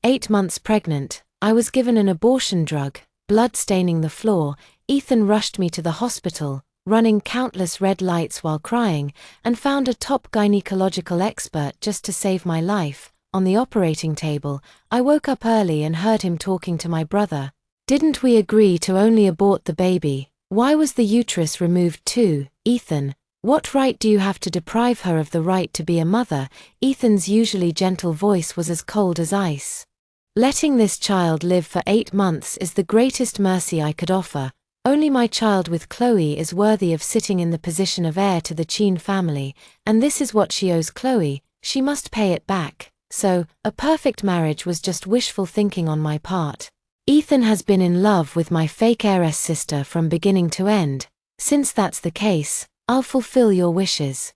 8 months pregnant, I was given an abortion drug, blood staining the floor. Ethan rushed me to the hospital, running countless red lights while crying, and found a top gynecological expert just to save my life. On the operating table, I woke up early and heard him talking to my brother. Didn't we agree to only abort the baby? Why was the uterus removed too, Ethan? What right do you have to deprive her of the right to be a mother? Ethan's usually gentle voice was as cold as ice. Letting this child live for 8 months is the greatest mercy I could offer. Only my child with Chloe is worthy of sitting in the position of heir to the Chin family, and this is what she owes Chloe. She must pay it back. So, a perfect marriage was just wishful thinking on my part. Ethan has been in love with my fake heiress sister from beginning to end. Since that's the case, I'll fulfill your wishes.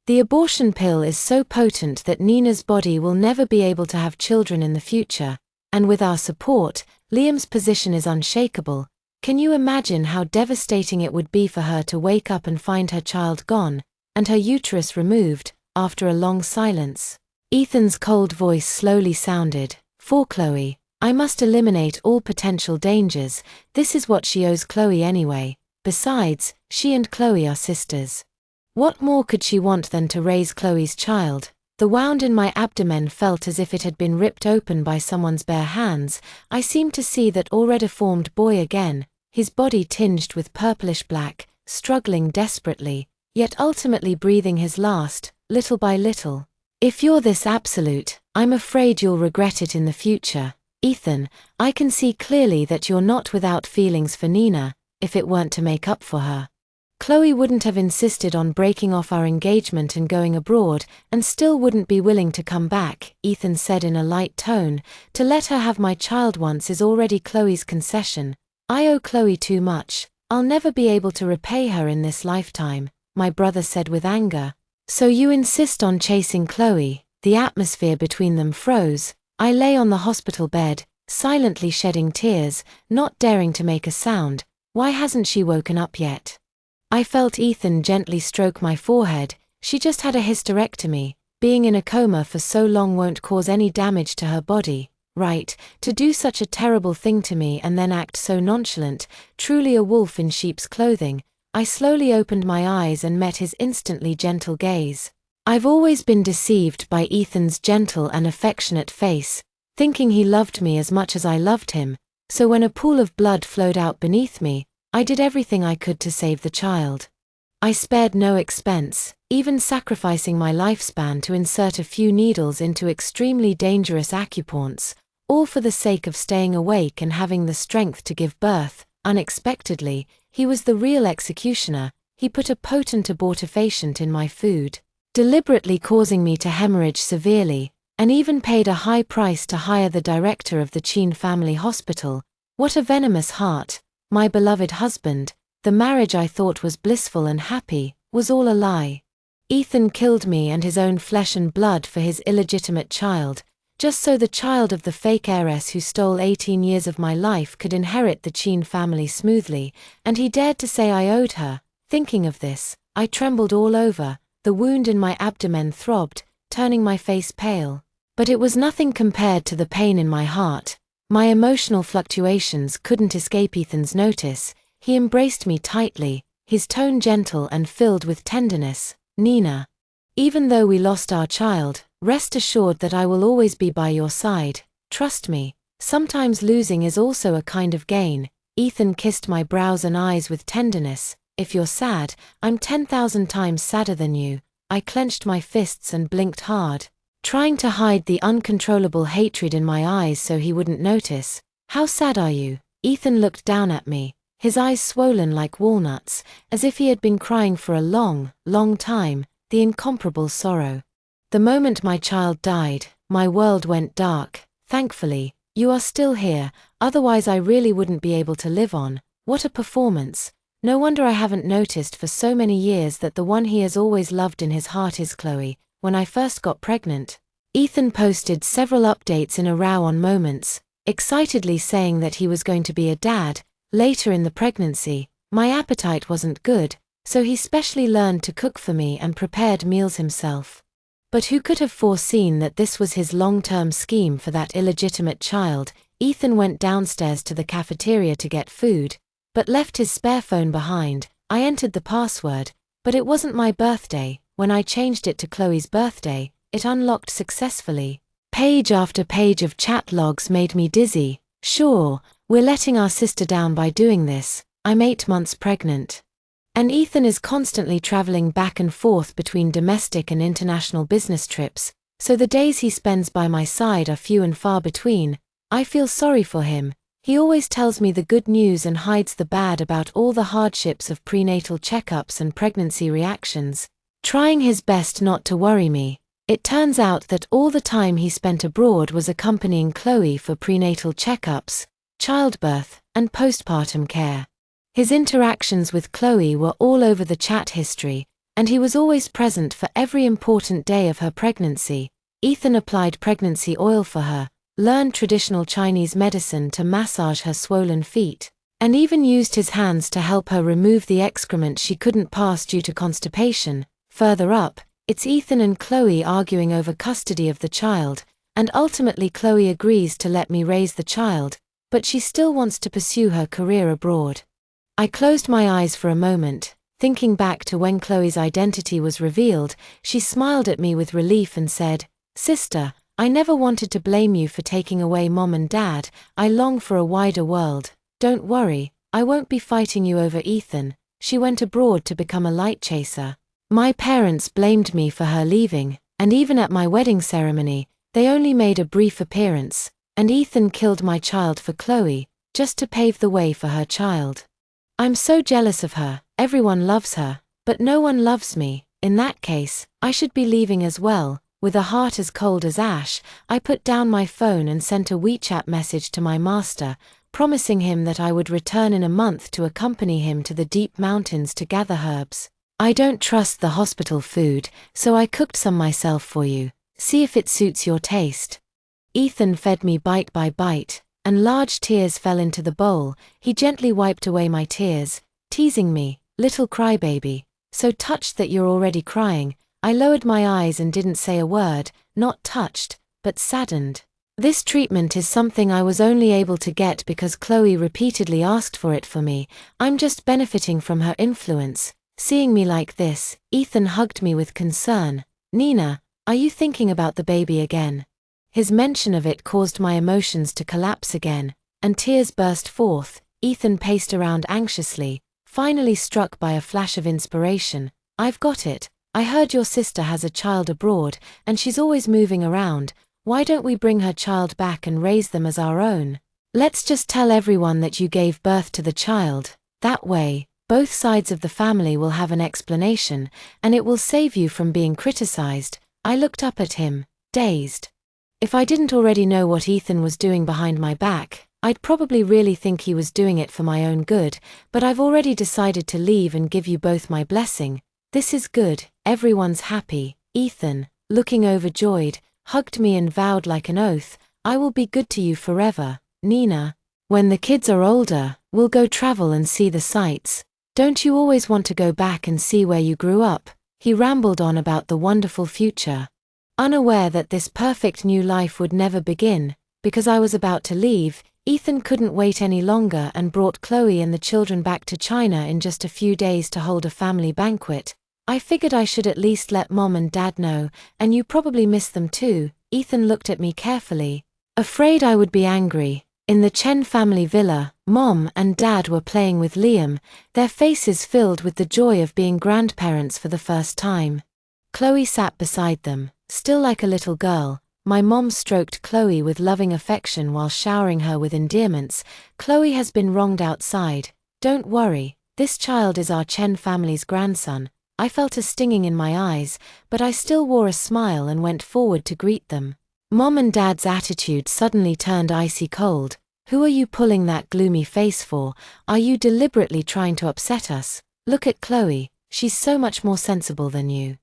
The abortion pill is so potent that Nina's body will never be able to have children in the future, and with our support, Liam's position is unshakable. Can you imagine how devastating it would be for her to wake up and find her child gone, and her uterus removed, after a long silence? Ethan's cold voice slowly sounded, "For Chloe, I must eliminate all potential dangers. This is what she owes Chloe anyway. Besides, she and Chloe are sisters. What more could she want than to raise Chloe's child?" The wound in my abdomen felt as if it had been ripped open by someone's bare hands. I seemed to see that already formed boy again, his body tinged with purplish black, struggling desperately, yet ultimately breathing his last, little by little. "If you're this absolute, I'm afraid you'll regret it in the future. Ethan, I can see clearly that you're not without feelings for Nina. If it weren't to make up for her, Chloe wouldn't have insisted on breaking off our engagement and going abroad, and still wouldn't be willing to come back," Ethan said in a light tone. "To let her have my child once is already Chloe's concession. I owe Chloe too much. I'll never be able to repay her in this lifetime," my brother said with anger. "So you insist on chasing Chloe?" The atmosphere between them froze. I lay on the hospital bed, silently shedding tears, not daring to make a sound. Why hasn't she woken up yet? I felt Ethan gently stroke my forehead. "She just had a hysterectomy. Being in a coma for so long won't cause any damage to her body, right? To do such a terrible thing to me and then act so nonchalant, truly a wolf in sheep's clothing." I slowly opened my eyes and met his instantly gentle gaze. I've always been deceived by Ethan's gentle and affectionate face, thinking he loved me as much as I loved him, so when a pool of blood flowed out beneath me, I did everything I could to save the child. I spared no expense, even sacrificing my lifespan to insert a few needles into extremely dangerous acupoints, all for the sake of staying awake and having the strength to give birth. Unexpectedly, he was the real executioner. He put a potent abortifacient in my food, deliberately causing me to hemorrhage severely, and even paid a high price to hire the director of the Chin family hospital. What a venomous heart! My beloved husband, the marriage I thought was blissful and happy, was all a lie. Ethan killed me and his own flesh and blood for his illegitimate child, just so the child of the fake heiress who stole 18 years of my life could inherit the Chin family smoothly, and he dared to say I owed her. Thinking of this, I trembled all over, the wound in my abdomen throbbed, turning my face pale. But it was nothing compared to the pain in my heart. My emotional fluctuations couldn't escape Ethan's notice. He embraced me tightly, his tone gentle and filled with tenderness. "Nina, even though we lost our child, rest assured that I will always be by your side. Trust me, sometimes losing is also a kind of gain." Ethan kissed my brows and eyes with tenderness. "If you're sad, I'm 10,000 times sadder than you." I clenched my fists and blinked hard, trying to hide the uncontrollable hatred in my eyes so he wouldn't notice. "How sad are you?" Ethan looked down at me, his eyes swollen like walnuts, as if he had been crying for a long, long time, the incomparable sorrow. "The moment my child died, my world went dark. Thankfully, you are still here, otherwise I really wouldn't be able to live on." What a performance! No wonder I haven't noticed for so many years that the one he has always loved in his heart is Chloe. When I first got pregnant, Ethan posted several updates in a row on Moments, excitedly saying that he was going to be a dad. Later in the pregnancy, my appetite wasn't good, so he specially learned to cook for me and prepared meals himself. But who could have foreseen that this was his long-term scheme for that illegitimate child? Ethan went downstairs to the cafeteria to get food, but left his spare phone behind. I entered the password, but it wasn't my birthday. When I changed it to Chloe's birthday, it unlocked successfully. Page after page of chat logs made me dizzy. Sure, we're letting our sister down by doing this. I'm 8 months pregnant. And Ethan is constantly traveling back and forth between domestic and international business trips, so the days he spends by my side are few and far between. I feel sorry for him. He always tells me the good news and hides the bad about all the hardships of prenatal checkups and pregnancy reactions, trying his best not to worry me. It turns out that all the time he spent abroad was accompanying Chloe for prenatal checkups, childbirth, and postpartum care. His interactions with Chloe were all over the chat history, and he was always present for every important day of her pregnancy. Ethan applied pregnancy oil for her, learned traditional Chinese medicine to massage her swollen feet, and even used his hands to help her remove the excrement she couldn't pass due to constipation. Further up, it's Ethan and Chloe arguing over custody of the child, and ultimately Chloe agrees to let me raise the child, but she still wants to pursue her career abroad. I closed my eyes for a moment, thinking back to when Chloe's identity was revealed. She smiled at me with relief and said, "Sister, I never wanted to blame you for taking away Mom and Dad. I long for a wider world. Don't worry, I won't be fighting you over Ethan. She went abroad to become a light chaser." My parents blamed me for her leaving, and even at my wedding ceremony, they only made a brief appearance, and Ethan killed my child for Chloe, just to pave the way for her child. I'm so jealous of her. Everyone loves her, but no one loves me. In that case, I should be leaving as well. With a heart as cold as ash, I put down my phone and sent a WeChat message to my master, promising him that I would return in a month to accompany him to the deep mountains to gather herbs. I don't trust the hospital food, so I cooked some myself for you. See if it suits your taste. Ethan fed me bite by bite, and large tears fell into the bowl. He gently wiped away my tears, teasing me, "Little crybaby, so touched that you're already crying." I lowered my eyes and didn't say a word, not touched, but saddened. This treatment is something I was only able to get because Chloe repeatedly asked for it for me. I'm just benefiting from her influence. Seeing me like this, Ethan hugged me with concern. "Nina, are you thinking about the baby again?" His mention of it caused my emotions to collapse again, and tears burst forth. Ethan paced around anxiously, finally struck by a flash of inspiration. "I've got it. I heard your sister has a child abroad, and she's always moving around. Why don't we bring her child back and raise them as our own? Let's just tell everyone that you gave birth to the child. That way, both sides of the family will have an explanation, and it will save you from being criticized." I looked up at him, dazed. If I didn't already know what Ethan was doing behind my back, I'd probably really think he was doing it for my own good, but I've already decided to leave and give you both my blessing. This is good, everyone's happy. Ethan, looking overjoyed, hugged me and vowed like an oath, "I will be good to you forever, Nina. When the kids are older, we'll go travel and see the sights. Don't you always want to go back and see where you grew up?" He rambled on about the wonderful future, unaware that this perfect new life would never begin. Because I was about to leave, Ethan couldn't wait any longer and brought Chloe and the children back to China in just a few days to hold a family banquet. I figured I should at least let Mom and Dad know, and you probably miss them too. Ethan looked at me carefully, afraid I would be angry. In the Chen family villa, Mom and Dad were playing with Liam, their faces filled with the joy of being grandparents for the first time. Chloe sat beside them, still like a little girl. My mom stroked Chloe with loving affection while showering her with endearments. "Chloe has been wronged outside. Don't worry, this child is our Chen family's grandson." I felt a stinging in my eyes, but I still wore a smile and went forward to greet them. Mom and Dad's attitude suddenly turned icy cold. "Who are you pulling that gloomy face for? Are you deliberately trying to upset us? Look at Chloe, she's so much more sensible than you.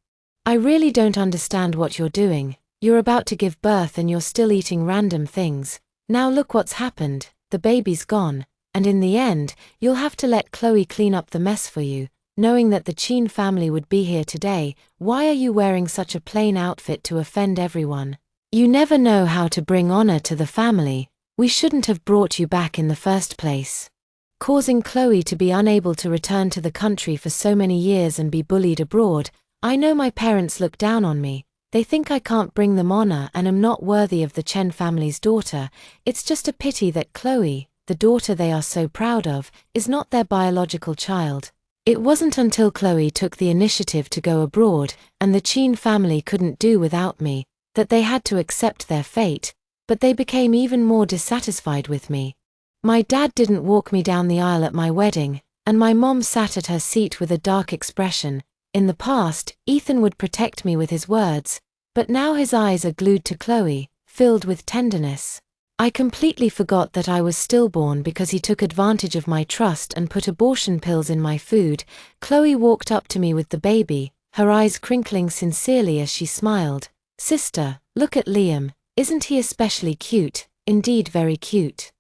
I really don't understand what you're doing. You're about to give birth and you're still eating random things. Now look what's happened, the baby's gone, and in the end, you'll have to let Chloe clean up the mess for you." knowing that the Chin family would be here today. Why are you wearing such a plain outfit to offend everyone? You never know how to bring honor to the family. We shouldn't have brought you back in the first place. Causing Chloe to be unable to return to the country for so many years and be bullied abroad. I know my parents look down on me. They think I can't bring them honor and am not worthy of the Chen family's daughter. It's just a pity that Chloe, the daughter they are so proud of, is not their biological child. It wasn't until Chloe took the initiative to go abroad, and the Chin family couldn't do without me, that they had to accept their fate, but they became even more dissatisfied with me. My dad didn't walk me down the aisle at my wedding, and my mom sat at her seat with a dark expression. In the past, Ethan would protect me with his words, but now his eyes are glued to Chloe, filled with tenderness. I completely forgot that I was stillborn because he took advantage of my trust and put abortion pills in my food. Chloe walked up to me with the baby, her eyes crinkling sincerely as she smiled. "Sister, look at Liam, isn't he especially cute? Indeed very cute.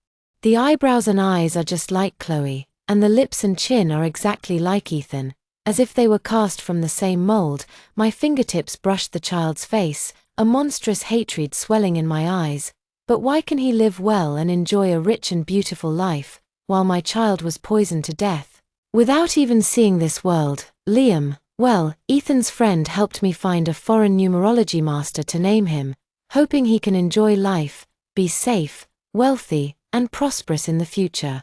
The eyebrows and eyes are just like Chloe, and the lips and chin are exactly like Ethan. As if they were cast from the same mold." My fingertips brushed the child's face, a monstrous hatred swelling in my eyes. But why can he live well and enjoy a rich and beautiful life, while my child was poisoned to death? Without even seeing this world, Liam, well, Ethan's friend helped me find a foreign numerology master to name him, hoping he can enjoy life, be safe, wealthy, and prosperous in the future.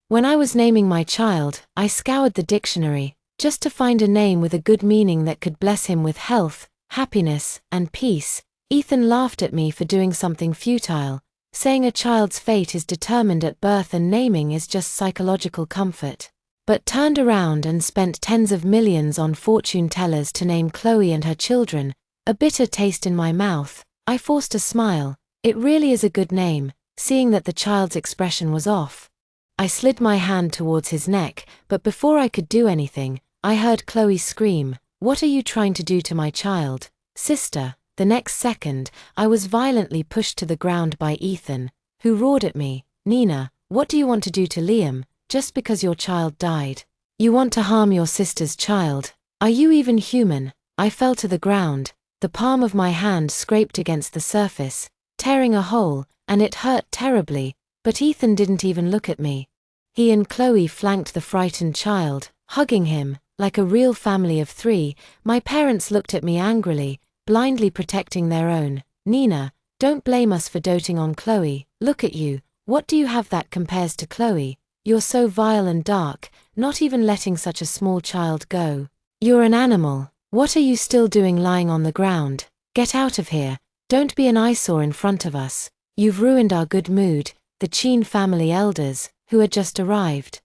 When I was naming my child, I scoured the dictionary, just to find a name with a good meaning that could bless him with health, happiness, and peace. Ethan laughed at me for doing something futile, saying a child's fate is determined at birth and naming is just psychological comfort. But turned around and spent tens of millions on fortune tellers to name Chloe and her children. A bitter taste in my mouth, I forced a smile. It really is a good name, seeing that the child's expression was off. I slid my hand towards his neck, but before I could do anything, I heard Chloe scream, "What are you trying to do to my child, sister?" The next second, I was violently pushed to the ground by Ethan, who roared at me, "Nina, what do you want to do to Liam, just because your child died? You want to harm your sister's child? Are you even human?" I fell to the ground, the palm of my hand scraped against the surface, tearing a hole, and it hurt terribly, but Ethan didn't even look at me. He and Chloe flanked the frightened child, hugging him, like a real family of three. My parents looked at me angrily, blindly protecting their own. "Nina, don't blame us for doting on Chloe. Look at you, what do you have that compares to Chloe? You're so vile and dark, not even letting such a small child go. You're an animal. What are you still doing lying on the ground? Get out of here, don't be an eyesore in front of us. You've ruined our good mood." The Chin family elders, who had just arrived,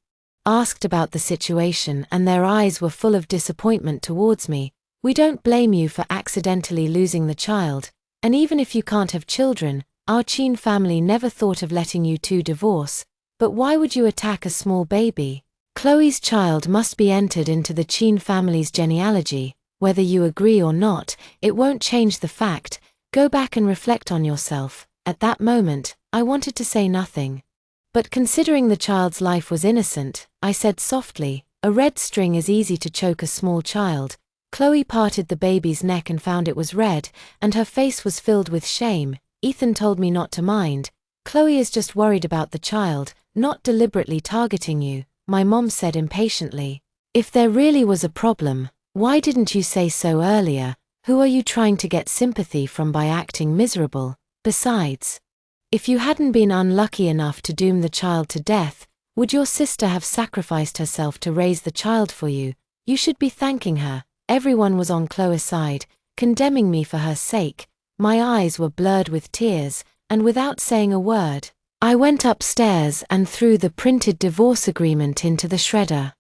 asked about the situation and their eyes were full of disappointment towards me. "We don't blame you for accidentally losing the child, and even if you can't have children, our Chin family never thought of letting you two divorce, but why would you attack a small baby? Chloe's child must be entered into the Chin family's genealogy, whether you agree or not, it won't change the fact. Go back and reflect on yourself." At that moment, I wanted to say nothing. But considering the child's life was innocent, I said softly, "A red string is easy to choke a small child." Chloe parted the baby's neck and found it was red, and her face was filled with shame. "Ethan told me not to mind. Chloe is just worried about the child, not deliberately targeting you," my mom said impatiently. "If there really was a problem, why didn't you say so earlier? Who are you trying to get sympathy from by acting miserable? Besides, if you hadn't been unlucky enough to doom the child to death, would your sister have sacrificed herself to raise the child for you? You should be thanking her." Everyone was on Chloe's side, condemning me for her sake. My eyes were blurred with tears, and without saying a word, I went upstairs and threw the printed divorce agreement into the shredder.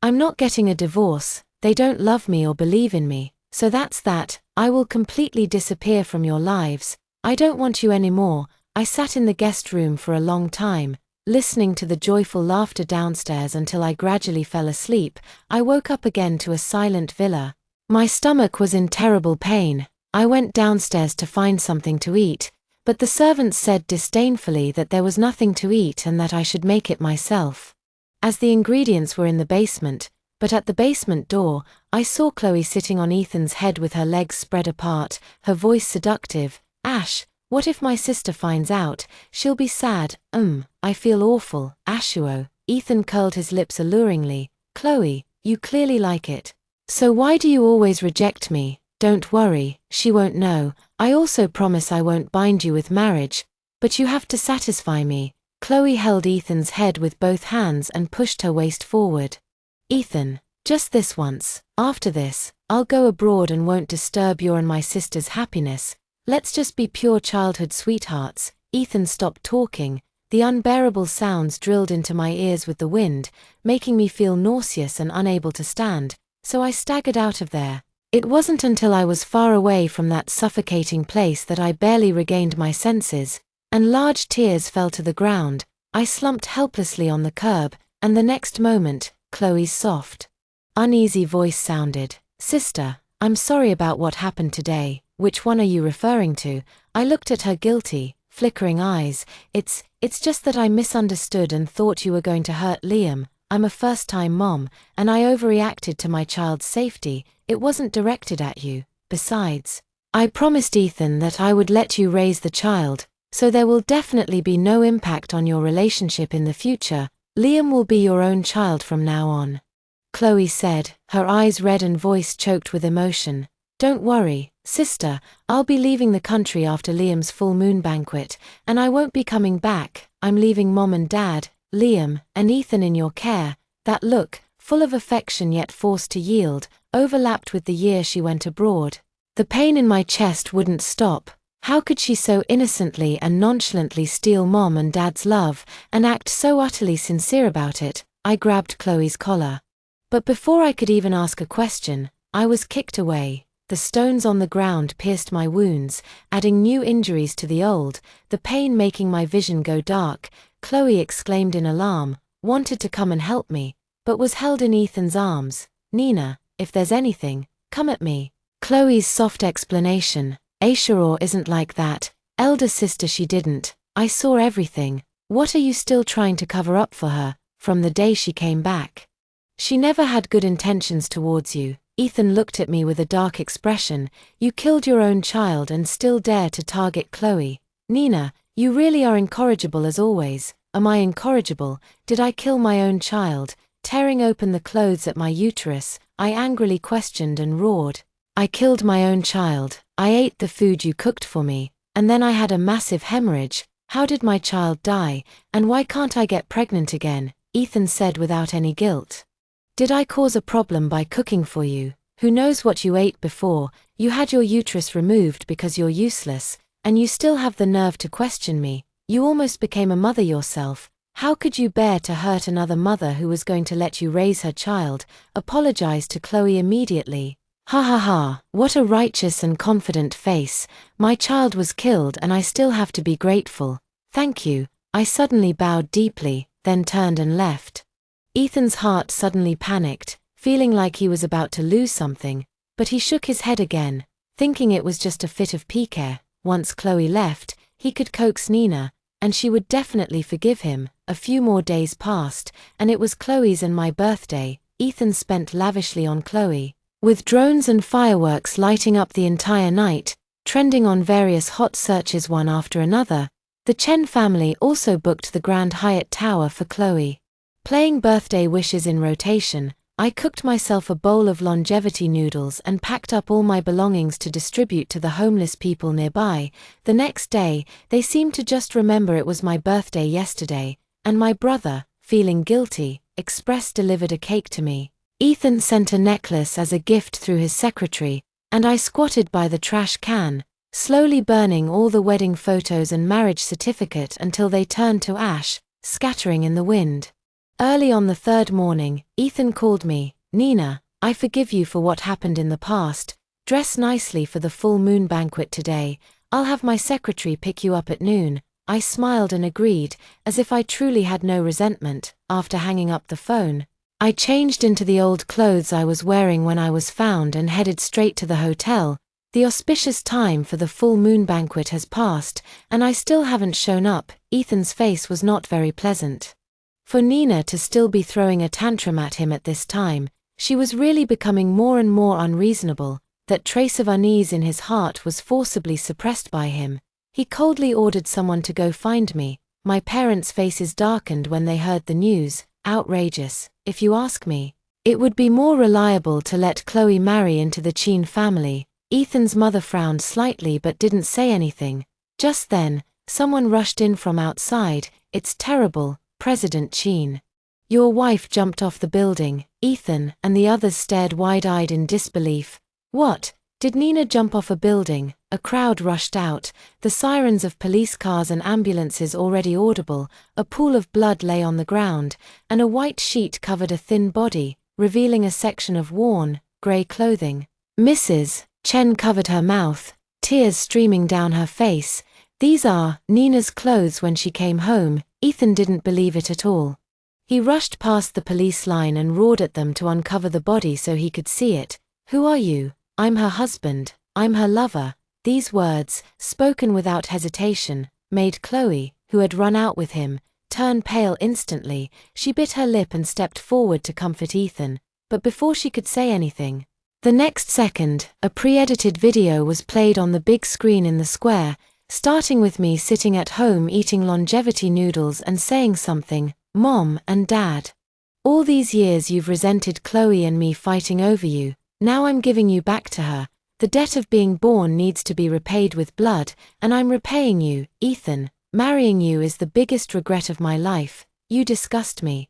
"I'm not getting a divorce, they don't love me or believe in me, so that's that. I will completely disappear from your lives. I don't want you anymore." I sat in the guest room for a long time, listening to the joyful laughter downstairs until I gradually fell asleep. I woke up again to a silent villa. My stomach was in terrible pain. I went downstairs to find something to eat, but the servants said disdainfully that there was nothing to eat and that I should make it myself. As the ingredients were in the basement, But at the basement door, I saw Chloe sitting on Ethan's head with her legs spread apart, her voice seductive. Ash, what if my sister finds out? She'll be sad. I feel awful. Ashuo. Ethan curled his lips alluringly. Chloe, you clearly like it. So why do you always reject me? Don't worry, she won't know. I also promise I won't bind you with marriage. But you have to satisfy me. Chloe held Ethan's head with both hands and pushed her waist forward. Ethan, just this once. After this, I'll go abroad and won't disturb your and my sister's happiness. Let's just be pure childhood sweethearts. Ethan stopped talking. The unbearable sounds drilled into my ears with the wind, making me feel nauseous and unable to stand, so I staggered out of there. It wasn't until I was far away from that suffocating place that I barely regained my senses, and large tears fell to the ground. I slumped helplessly on the curb, and the next moment, Chloe's soft, uneasy voice sounded. Sister, I'm sorry about what happened today. Which one are you referring to? I looked at her guilty, flickering eyes. It's just that I misunderstood and thought you were going to hurt Liam. I'm a first-time mom, and I overreacted to my child's safety. It wasn't directed at you. Besides, I promised Ethan that I would let you raise the child, so there will definitely be no impact on your relationship in the future. Liam will be your own child from now on. Chloe said, her eyes red and voice choked with emotion. Don't worry, sister, I'll be leaving the country after Liam's full moon banquet, and I won't be coming back. I'm leaving Mom and Dad, Liam, and Ethan in your care. That look, full of affection yet forced to yield, overlapped with the year she went abroad. The pain in my chest wouldn't stop. How could she so innocently and nonchalantly steal Mom and Dad's love, and act so utterly sincere about it? I grabbed Chloe's collar. But before I could even ask a question, I was kicked away. The stones on the ground pierced my wounds, adding new injuries to the old, the pain making my vision go dark. Chloe exclaimed in alarm, wanted to come and help me, but was held in Ethan's arms. Nina, if there's anything, come at me. Chloe's soft explanation, Aisha'or isn't like that. Elder sister, she didn't. I saw everything. What are you still trying to cover up for her, from the day she came back? She never had good intentions towards you. Ethan looked at me with a dark expression. You killed your own child and still dare to target Chloe. Nina, you really are incorrigible as always. Am I incorrigible? Did I kill my own child? Tearing open the clothes at my uterus, I angrily questioned and roared. I killed my own child. I ate the food you cooked for me, and then I had a massive hemorrhage. How did my child die, and why can't I get pregnant again? Ethan said without any guilt. Did I cause a problem by cooking for you? Who knows what you ate before? You had your uterus removed because you're useless, and you still have the nerve to question me. You almost became a mother yourself. How could you bear to hurt another mother who was going to let you raise her child? Apologize to Chloe immediately. Ha ha ha, what a righteous and confident face. My child was killed and I still have to be grateful. Thank you. I suddenly bowed deeply, then turned and left. Ethan's heart suddenly panicked, feeling like he was about to lose something, but he shook his head again, thinking it was just a fit of pique. Once Chloe left, he could coax Nina, and she would definitely forgive him. A few more days passed, and it was Chloe's and my birthday. Ethan spent lavishly on Chloe, with drones and fireworks lighting up the entire night, trending on various hot searches one after another. The Chen family also booked the Grand Hyatt Tower for Chloe. Playing birthday wishes in rotation, I cooked myself a bowl of longevity noodles and packed up all my belongings to distribute to the homeless people nearby. The next day, they seemed to just remember it was my birthday yesterday, and my brother, feeling guilty, express delivered a cake to me. Ethan sent a necklace as a gift through his secretary, and I squatted by the trash can, slowly burning all the wedding photos and marriage certificate until they turned to ash, scattering in the wind. Early on the third morning, Ethan called me. Nina, I forgive you for what happened in the past. Dress nicely for the full moon banquet today. I'll have my secretary pick you up at noon. I smiled and agreed, as if I truly had no resentment. After hanging up the phone, I changed into the old clothes I was wearing when I was found and headed straight to the hotel. The auspicious time for the full moon banquet has passed, and I still haven't shown up. Ethan's face was not very pleasant. For Nina to still be throwing a tantrum at him at this time, She was really becoming more and more unreasonable. That trace of unease in his heart was forcibly suppressed by him. He coldly ordered someone to go find me. My parents' faces darkened when they heard the news. Outrageous, if you ask me. It would be more reliable to let Chloe marry into the Chin family. Ethan's mother frowned slightly but didn't say anything. Just then, someone rushed in from outside. It's terrible, President Chin. Your wife jumped off the building. Ethan and the others stared wide-eyed in disbelief. What? Did Nina jump off a building? A crowd rushed out, the sirens of police cars and ambulances already audible. A pool of blood lay on the ground, and a white sheet covered a thin body, revealing a section of worn, grey clothing. Mrs. Chen covered her mouth, tears streaming down her face. These are Nina's clothes when she came home. Ethan didn't believe it at all. He rushed past the police line and roared at them to uncover the body so he could see it. Who are you? I'm her husband. I'm her lover. These words, spoken without hesitation, made Chloe, who had run out with him, turn pale instantly. She bit her lip and stepped forward to comfort Ethan, but before she could say anything, the next second, a pre-edited video was played on the big screen in the square, starting with me sitting at home eating longevity noodles and saying something, "Mom and Dad. All these years you've resented Chloe and me fighting over you. Now I'm giving you back to her. The debt of being born needs to be repaid with blood, and I'm repaying you, Ethan. Marrying you is the biggest regret of my life. You disgust me."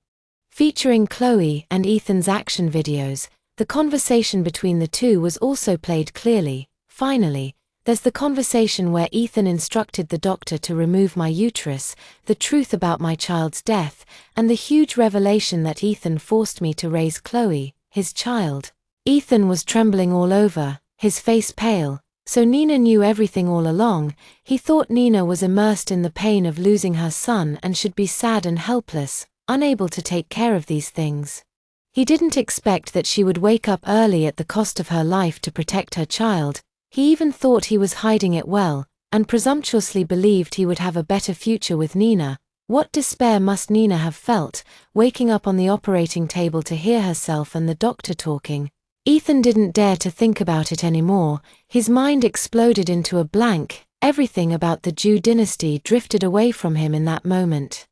Featuring Chloe and Ethan's action videos, the conversation between the two was also played clearly. Finally, there's the conversation where Ethan instructed the doctor to remove my uterus, the truth about my child's death, and the huge revelation that Ethan forced me to raise Chloe, his child. Ethan was trembling all over, his face pale. So Nina knew everything all along. He thought Nina was immersed in the pain of losing her son and should be sad and helpless, unable to take care of these things. He didn't expect that she would wake up early at the cost of her life to protect her child. He even thought he was hiding it well, and presumptuously believed he would have a better future with Nina. What despair must Nina have felt, waking up on the operating table to hear herself and the doctor talking. Ethan didn't dare to think about it anymore. His mind exploded into a blank. Everything about the Jew dynasty drifted away from him in that moment.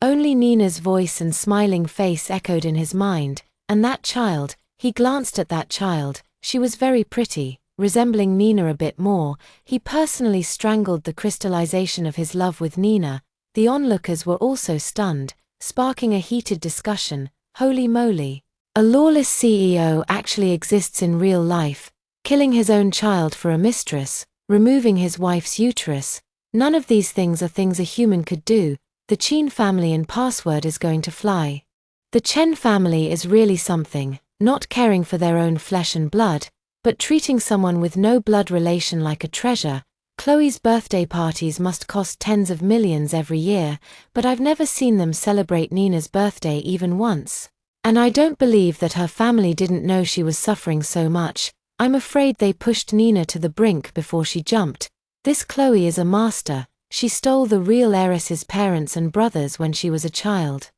Only Nina's voice and smiling face echoed in his mind, and that child, he glanced at that child. She was very pretty, resembling Nina a bit more. He personally strangled the crystallization of his love with Nina. The onlookers were also stunned, sparking a heated discussion. Holy moly. A lawless CEO actually exists in real life, killing his own child for a mistress, removing his wife's uterus. None of these things are things a human could do. The Chin family and password is going to fly. The Chen family is really something, not caring for their own flesh and blood, but treating someone with no blood relation like a treasure. Chloe's birthday parties must cost tens of millions every year, but I've never seen them celebrate Nina's birthday even once. And I don't believe that her family didn't know she was suffering so much. I'm afraid they pushed Nina to the brink before she jumped. This Chloe is a master. She stole the real heiress's parents and brothers when she was a child.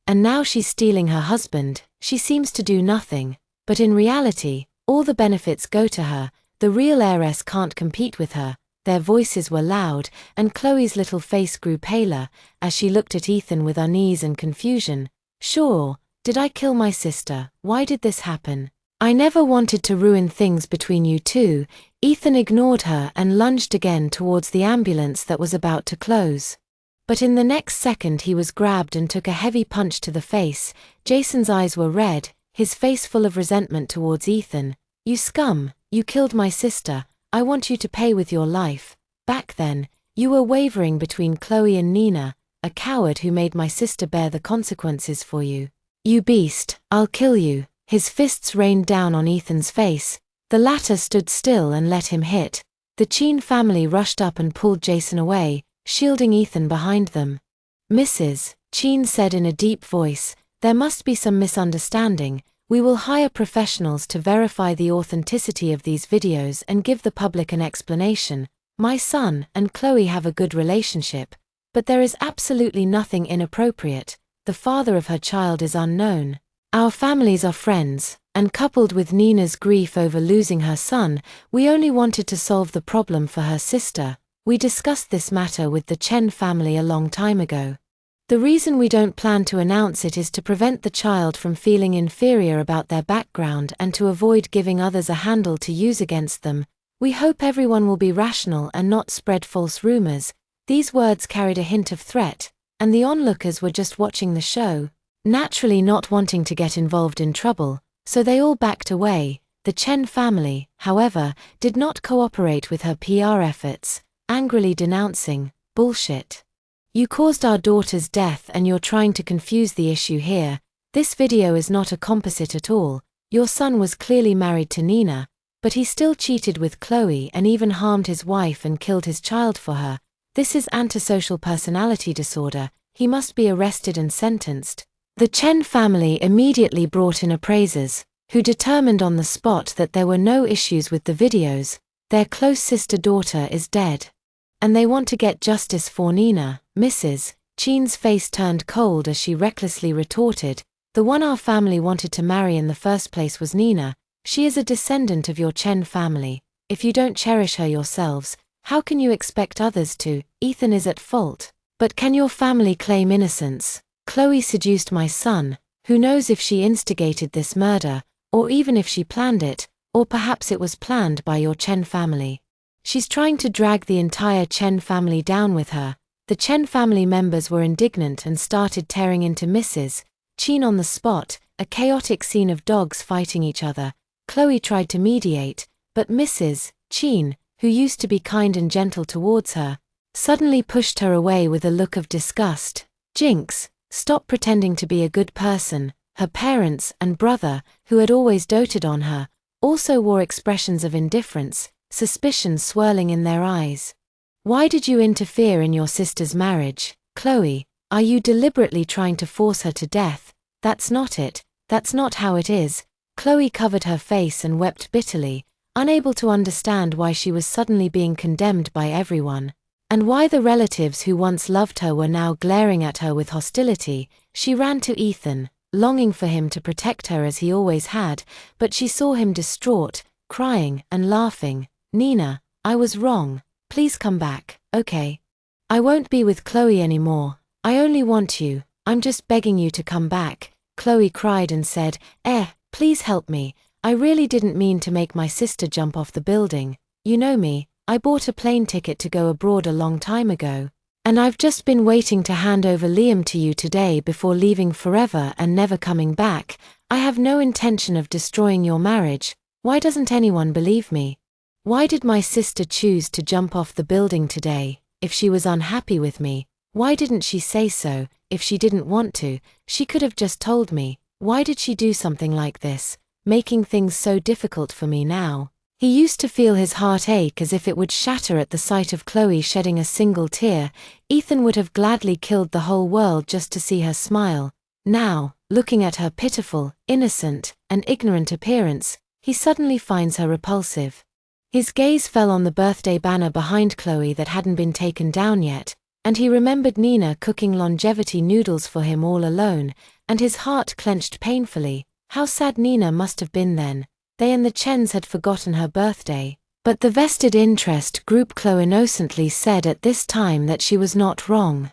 And now she's stealing her husband. She seems to do nothing, but in reality, all the benefits go to her. The real heiress can't compete with her. Their voices were loud, and Chloe's little face grew paler as she looked at Ethan with unease and confusion. Sure. Did I kill my sister? Why did this happen? I never wanted to ruin things between you two. Ethan ignored her and lunged again towards the ambulance that was about to close. But in the next second he was grabbed and took a heavy punch to the face. Jason's eyes were red, his face full of resentment towards Ethan. You scum, you killed my sister. I want you to pay with your life. Back then, you were wavering between Chloe and Nina, a coward who made my sister bear the consequences for you. You beast, I'll kill you. His fists rained down on Ethan's face. The latter stood still and let him hit. The Chin family rushed up and pulled Jason away, shielding Ethan behind them. Mrs. Chin said in a deep voice, there must be some misunderstanding. We will hire professionals to verify the authenticity of these videos and give the public an explanation. My son and Chloe have a good relationship, but there is absolutely nothing inappropriate. The father of her child is unknown. Our families are friends, and coupled with Nina's grief over losing her son, we only wanted to solve the problem for her sister. We discussed this matter with the Chen family a long time ago. The reason we don't plan to announce it is to prevent the child from feeling inferior about their background and to avoid giving others a handle to use against them. We hope everyone will be rational and not spread false rumors. These words carried a hint of threat, and the onlookers were just watching the show, naturally not wanting to get involved in trouble, so they all backed away. The Chen family, however, did not cooperate with her PR efforts, angrily denouncing, "Bullshit. You caused our daughter's death and you're trying to confuse the issue here. This video is not a composite at all. Your son was clearly married to Nina, but he still cheated with Chloe and even harmed his wife and killed his child for her. This is antisocial personality disorder. He must be arrested and sentenced." The Chen family immediately brought in appraisers, who determined on the spot that there were no issues with the videos. Their close sister-daughter is dead, and they want to get justice for Nina. Mrs. Chen's face turned cold as she recklessly retorted, "The one our family wanted to marry in the first place was Nina. She is a descendant of your Chen family. If you don't cherish her yourselves, how can you expect others to? Ethan is at fault. But can your family claim innocence? Chloe seduced my son. Who knows if she instigated this murder, or even if she planned it, or perhaps it was planned by your Chen family. She's trying to drag the entire Chen family down with her." The Chen family members were indignant and started tearing into Mrs. Chen on the spot, a chaotic scene of dogs fighting each other. Chloe tried to mediate, but Mrs. Chen, who used to be kind and gentle towards her, suddenly pushed her away with a look of disgust. "Jinx, stop pretending to be a good person." Her parents and brother, who had always doted on her, also wore expressions of indifference, suspicion swirling in their eyes. "Why did you interfere in your sister's marriage, Chloe? Are you deliberately trying to force her to death? That's not it. That's not how it is." Chloe covered her face and wept bitterly, unable to understand why she was suddenly being condemned by everyone, and why the relatives who once loved her were now glaring at her with hostility. She ran to Ethan, longing for him to protect her as he always had, but she saw him distraught, crying and laughing. "Nina, I was wrong. Please come back, okay? I won't be with Chloe anymore. I only want you. I'm just begging you to come back." Chloe cried and said, Please help me. I really didn't mean to make my sister jump off the building. You know me, I bought a plane ticket to go abroad a long time ago. And I've just been waiting to hand over Liam to you today before leaving forever and never coming back. I have no intention of destroying your marriage. Why doesn't anyone believe me? Why did my sister choose to jump off the building today? If she was unhappy with me, why didn't she say so? If she didn't want to, she could have just told me. Why did she do something like this, making things so difficult for me now? He used to feel his heart ache as if it would shatter at the sight of Chloe shedding a single tear. Ethan would have gladly killed the whole world just to see her smile. Now, looking at her pitiful, innocent, and ignorant appearance, he suddenly finds her repulsive. His gaze fell on the birthday banner behind Chloe that hadn't been taken down yet, and he remembered Nina cooking longevity noodles for him all alone, and his heart clenched painfully. How sad Nina must have been then. They and the Chens had forgotten her birthday. But the vested interest group Chloe innocently said at this time that she was not wrong,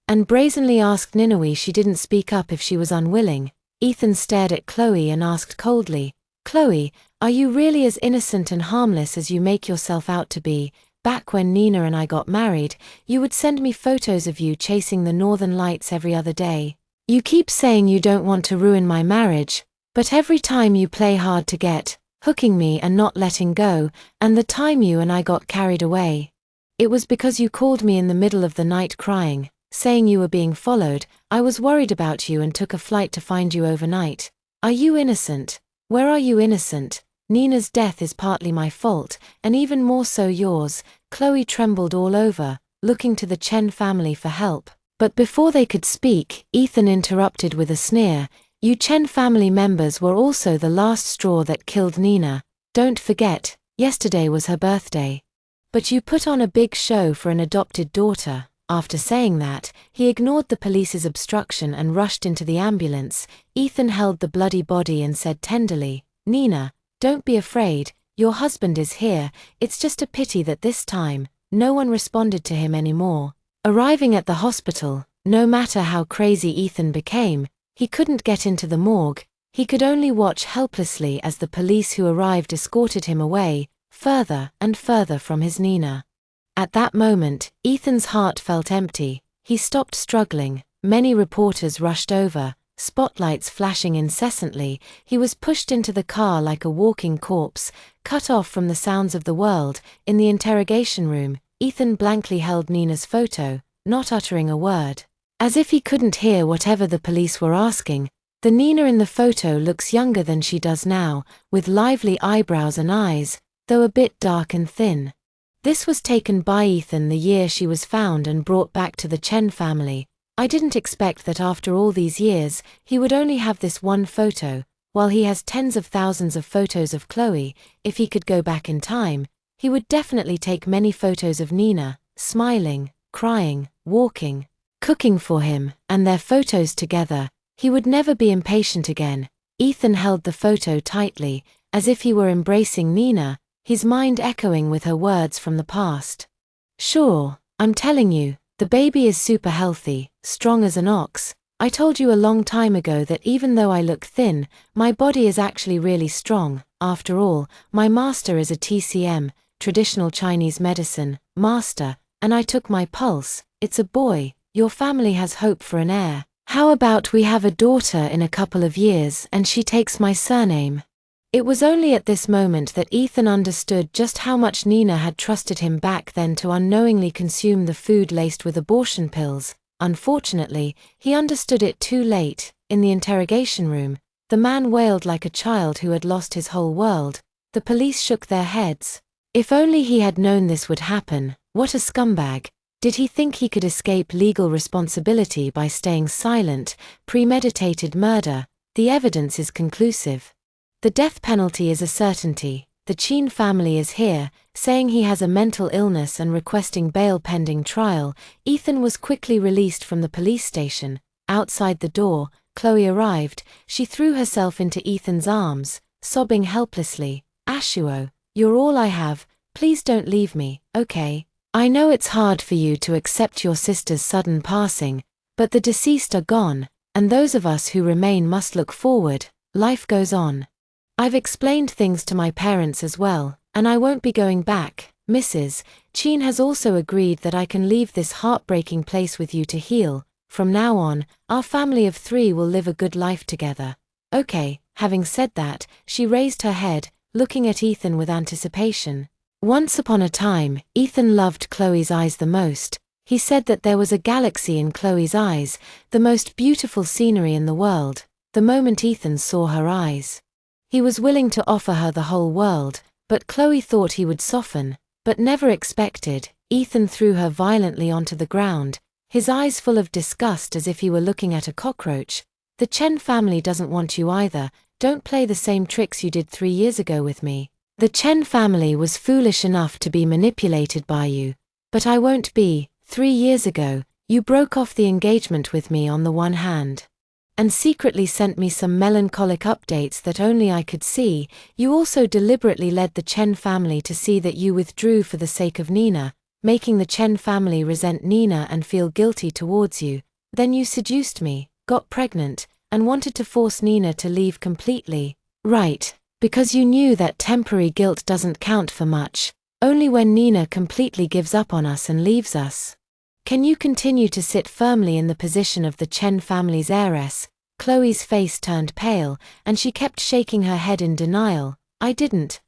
and brazenly asked Ninoe she didn't speak up if she was unwilling. Ethan stared at Chloe and asked coldly, "Chloe, are you really as innocent and harmless as you make yourself out to be? Back when Nina and I got married, you would send me photos of you chasing the northern lights every other day. You keep saying you don't want to ruin my marriage, but every time you play hard to get, hooking me and not letting go, and the time you and I got carried away. It was because you called me in the middle of the night crying, saying you were being followed. I was worried about you and took a flight to find you overnight. Are you innocent? Where are you innocent? Nina's death is partly my fault, and even more so yours." Chloe trembled all over, looking to the Chen family for help. But before they could speak, Ethan interrupted with a sneer. "You Chen family members were also the last straw that killed Nina. Don't forget, yesterday was her birthday. But you put on a big show for an adopted daughter. After saying that, he ignored the police's obstruction and rushed into the ambulance. Ethan held the bloody body and said tenderly, "Nina, don't be afraid, your husband is here. It's just a pity that this time, no one responded to him anymore." Arriving at the hospital, no matter how crazy Ethan became, he couldn't get into the morgue. He could only watch helplessly as the police who arrived escorted him away, further and further from his Nina. At that moment, Ethan's heart felt empty. He stopped struggling. Many reporters rushed over, spotlights flashing incessantly. He was pushed into the car like a walking corpse, cut off from the sounds of the world. In the interrogation room, Ethan blankly held Nina's photo, not uttering a word. As if he couldn't hear whatever the police were asking, the Nina in the photo looks younger than she does now, with lively eyebrows and eyes, though a bit dark and thin. This was taken by Ethan the year she was found and brought back to the Chen family. "I didn't expect that after all these years, he would only have this one photo. While he has tens of thousands of photos of Chloe, if he could go back in time, he would definitely take many photos of Nina, smiling, crying, walking, cooking for him, and their photos together. He would never be impatient again." Ethan held the photo tightly, as if he were embracing Nina, his mind echoing with her words from the past. "Sure, I'm telling you, the baby is super healthy, strong as an ox. I told you a long time ago that even though I look thin, my body is actually really strong. After all, my master is a TCM, traditional Chinese medicine, master, and I took my pulse. It's a boy. Your family has hope for an heir. How about we have a daughter in a couple of years and she takes my surname?" It was only at this moment that Ethan understood just how much Nina had trusted him back then to unknowingly consume the food laced with abortion pills. Unfortunately, he understood it too late. In the interrogation room, the man wailed like a child who had lost his whole world. The police shook their heads. If only he had known this would happen. What a scumbag. Did he think he could escape legal responsibility by staying silent? Premeditated murder. The evidence is conclusive. The death penalty is a certainty. The Chin family is here, saying he has a mental illness and requesting bail pending trial. Ethan was quickly released from the police station. Outside the door, Chloe arrived. She threw herself into Ethan's arms, sobbing helplessly. "Ashuo, you're all I have. Please don't leave me, okay? I know it's hard for you to accept your sister's sudden passing, but the deceased are gone, and those of us who remain must look forward. Life goes on. I've explained things to my parents as well, and I won't be going back. Mrs. Chin has also agreed that I can leave this heartbreaking place with you to heal. From now on, our family of 3 will live a good life together." Okay, having said that, she raised her head, looking at Ethan with anticipation. Once upon a time, Ethan loved Chloe's eyes the most. He said that there was a galaxy in Chloe's eyes, the most beautiful scenery in the world. The moment Ethan saw her eyes, he was willing to offer her the whole world, but Chloe thought he would soften, but never expected. Ethan threw her violently onto the ground, his eyes full of disgust as if he were looking at a cockroach. "The Chen family doesn't want you either. Don't play the same tricks you did 3 years ago with me. The Chen family was foolish enough to be manipulated by you. But I won't be. 3 years ago, you broke off the engagement with me on the one hand, and secretly sent me some melancholic updates that only I could see. You also deliberately led the Chen family to see that you withdrew for the sake of Nina, making the Chen family resent Nina and feel guilty towards you. Then you seduced me, got pregnant, and wanted to force Nina to leave completely. Right, because you knew that temporary guilt doesn't count for much, only when Nina completely gives up on us and leaves us. Can you continue to sit firmly in the position of the Chen family's heiress?" Chloe's face turned pale, and she kept shaking her head in denial. I didn't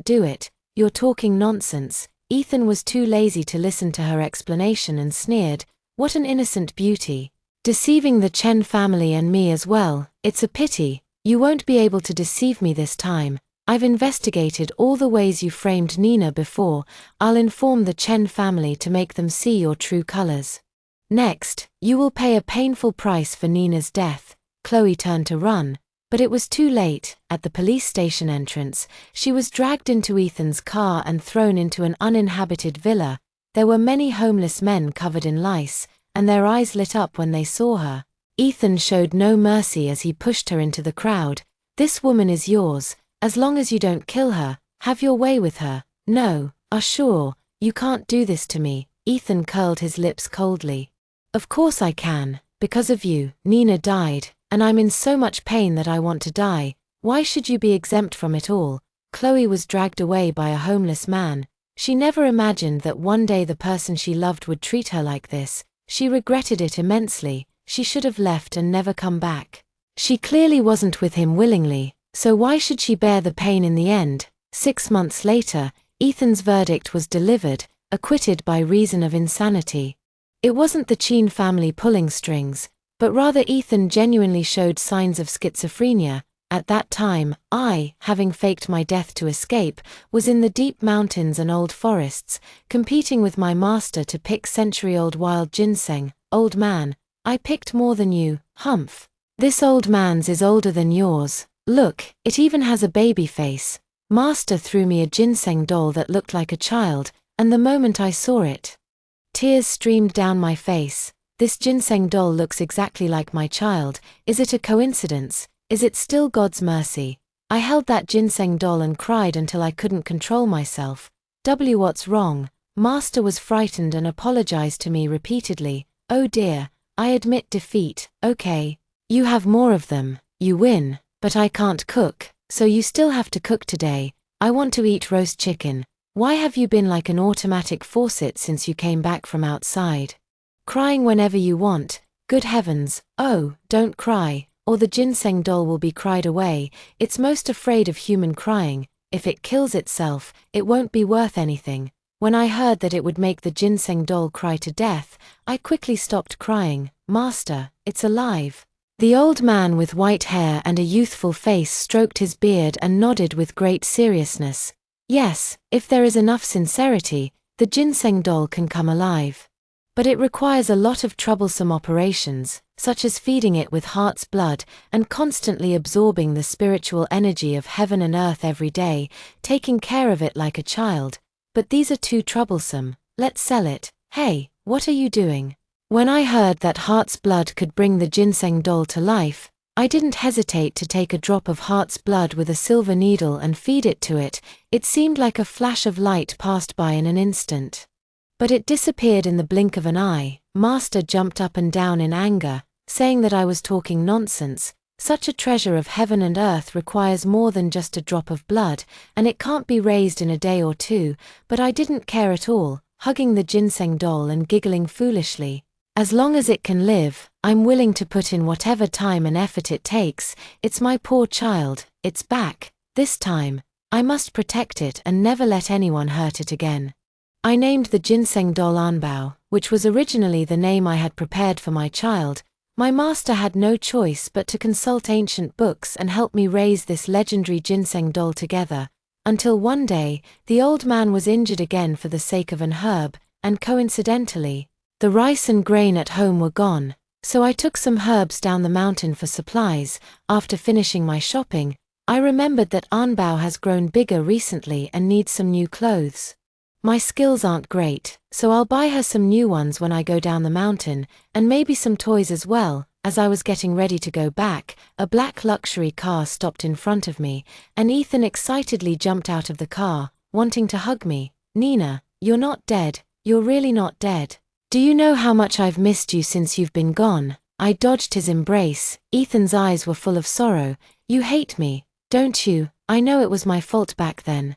do it. You're talking nonsense." Ethan was too lazy to listen to her explanation and sneered, "What an innocent beauty. Deceiving the Chen family and me as well. It's a pity. You won't be able to deceive me this time. I've investigated all the ways you framed Nina before. I'll inform the Chen family to make them see your true colors. Next, you will pay a painful price for Nina's death." Chloe turned to run, but it was too late. At the police station entrance, she was dragged into Ethan's car and thrown into an uninhabited villa. There were many homeless men covered in lice, and their eyes lit up when they saw her. Ethan showed no mercy as he pushed her into the crowd. "This woman is yours, as long as you don't kill her. Have your way with her." "No, sure, you can't do this to me." Ethan curled his lips coldly. "Of course I can, because of you. Nina died, and I'm in so much pain that I want to die. Why should you be exempt from it all?" Chloe was dragged away by a homeless man. She never imagined that one day the person she loved would treat her like this. She regretted it immensely. She should have left and never come back. She clearly wasn't with him willingly, so why should she bear the pain in the end? 6 months later, Ethan's verdict was delivered, acquitted by reason of insanity. It wasn't the Chin family pulling strings, but rather Ethan genuinely showed signs of schizophrenia. At that time, I, having faked my death to escape, was in the deep mountains and old forests, competing with my master to pick century-old wild ginseng. "Old man, I picked more than you, Humph. This old man's is older than yours. Look, it even has a baby face." Master threw me a ginseng doll that looked like a child, and the moment I saw it, tears streamed down my face. "This ginseng doll looks exactly like my child. Is it a coincidence? Is it still God's mercy?" I held that ginseng doll and cried until I couldn't control myself. What's wrong? Master was frightened and apologized to me repeatedly. "Oh dear, I admit defeat." "Okay. You have more of them. You win, but I can't cook, so you still have to cook today. I want to eat roast chicken." "Why have you been like an automatic faucet since you came back from outside? Crying whenever you want. Good heavens." "Oh, don't cry, or the ginseng doll will be cried away. It's most afraid of human crying. If it kills itself, it won't be worth anything." When I heard that it would make the ginseng doll cry to death, I quickly stopped crying. "Master, it's alive." The old man with white hair and a youthful face stroked his beard and nodded with great seriousness. "Yes, if there is enough sincerity, the ginseng doll can come alive. But it requires a lot of troublesome operations, such as feeding it with heart's blood and constantly absorbing the spiritual energy of heaven and earth every day, taking care of it like a child. But these are too troublesome. Let's sell it." "Hey, what are you doing?" When I heard that heart's blood could bring the ginseng doll to life, I didn't hesitate to take a drop of heart's blood with a silver needle and feed it to it. It seemed like a flash of light passed by in an instant. But it disappeared in the blink of an eye. Master jumped up and down in anger, saying that I was talking nonsense. Such a treasure of heaven and earth requires more than just a drop of blood, and it can't be raised in a day or two. But I didn't care at all, hugging the ginseng doll and giggling foolishly. "As long as it can live, I'm willing to put in whatever time and effort it takes. It's my poor child. It's back. This time, I must protect it and never let anyone hurt it again." I named the ginseng doll Anbao, which was originally the name I had prepared for my child. My master had no choice but to consult ancient books and help me raise this legendary ginseng doll together, until one day, the old man was injured again for the sake of an herb, and coincidentally, the rice and grain at home were gone. So I took some herbs down the mountain for supplies. After finishing my shopping, I remembered that Anbao has grown bigger recently and needs some new clothes. My skills aren't great, so I'll buy her some new ones when I go down the mountain, and maybe some toys as well. As I was getting ready to go back, a black luxury car stopped in front of me, and Ethan excitedly jumped out of the car, wanting to hug me. "Nina, you're not dead. You're really not dead. Do you know how much I've missed you since you've been gone?" I dodged his embrace. Ethan's eyes were full of sorrow. "You hate me, don't you?" "I know it was my fault back then.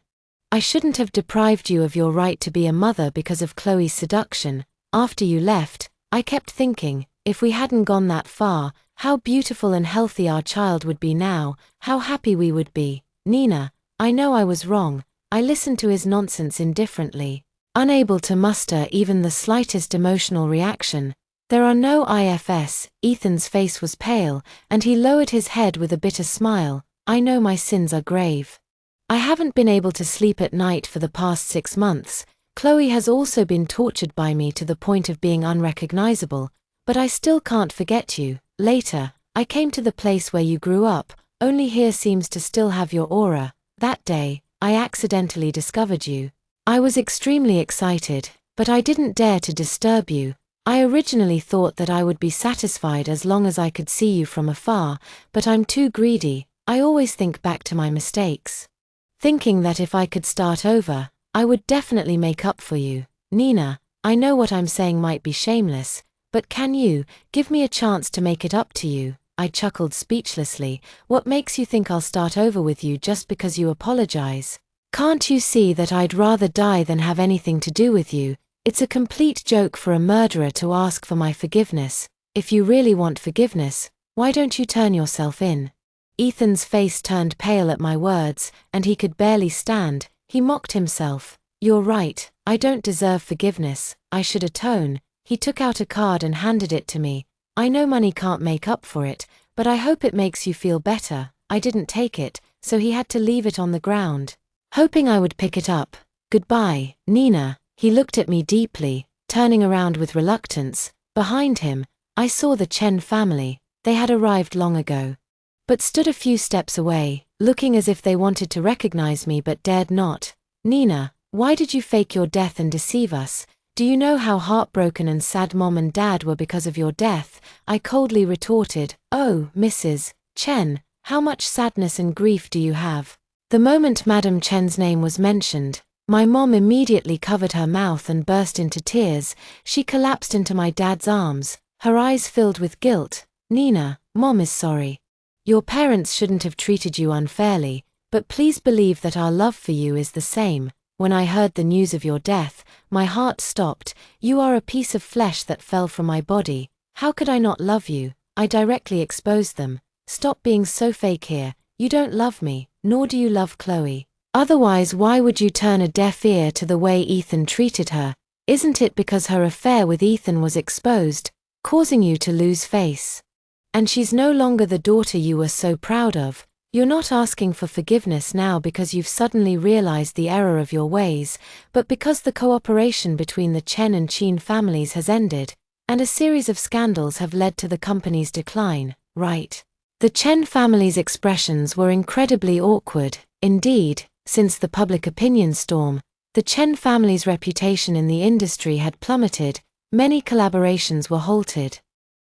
I shouldn't have deprived you of your right to be a mother because of Chloe's seduction. After you left, I kept thinking, if we hadn't gone that far, how beautiful and healthy our child would be now, how happy we would be." "Nina, I know I was wrong." I listened to his nonsense indifferently, unable to muster even the slightest emotional reaction. "There are no ifs." Ethan's face was pale, and he lowered his head with a bitter smile. "I know my sins are grave. I haven't been able to sleep at night for the past 6 months. Chloe has also been tortured by me to the point of being unrecognizable, but I still can't forget you. Later, I came to the place where you grew up, only here seems to still have your aura. That day, I accidentally discovered you. I was extremely excited. But I didn't dare to disturb you. I originally thought that I would be satisfied as long as I could see you from afar, but I'm too greedy. I always think back to my mistakes, thinking that if I could start over, I would definitely make up for you. Nina, I know what I'm saying might be shameless, but can you give me a chance to make it up to you? I chuckled speechlessly. What makes you think I'll start over with you just because you apologize? Can't you see that I'd rather die than have anything to do with you? It's a complete joke for a murderer to ask for my forgiveness. If you really want forgiveness, why don't you turn yourself in? Ethan's face turned pale at my words, and he could barely stand. He mocked himself. You're right, I don't deserve forgiveness, I should atone. He took out a card and handed it to me. I know money can't make up for it, but I hope it makes you feel better. I didn't take it, so he had to leave it on the ground, hoping I would pick it up. Goodbye, Nina. He looked at me deeply, turning around with reluctance. Behind him, I saw the Chen family. They had arrived long ago, but stood a few steps away, looking as if they wanted to recognize me but dared not. Nina, why did you fake your death and deceive us? Do you know how heartbroken and sad Mom and Dad were because of your death? I coldly retorted. Oh, Mrs. Chen, how much sadness and grief do you have? The moment Madam Chen's name was mentioned, my mom immediately covered her mouth and burst into tears. She collapsed into my dad's arms, her eyes filled with guilt. Nina, Mom is sorry. Your parents shouldn't have treated you unfairly, but please believe that our love for you is the same. When I heard the news of your death, my heart stopped. You are a piece of flesh that fell from my body. How could I not love you? I directly exposed them. Stop being so fake here. You don't love me, nor do you love Chloe. Otherwise, why would you turn a deaf ear to the way Ethan treated her? Isn't it because her affair with Ethan was exposed, causing you to lose face? And she's no longer the daughter you were so proud of. You're not asking for forgiveness now because you've suddenly realized the error of your ways, but because the cooperation between the Chen and Qin families has ended, and a series of scandals have led to the company's decline, right? The Chen family's expressions were incredibly awkward. Indeed, since the public opinion storm, the Chen family's reputation in the industry had plummeted, many collaborations were halted,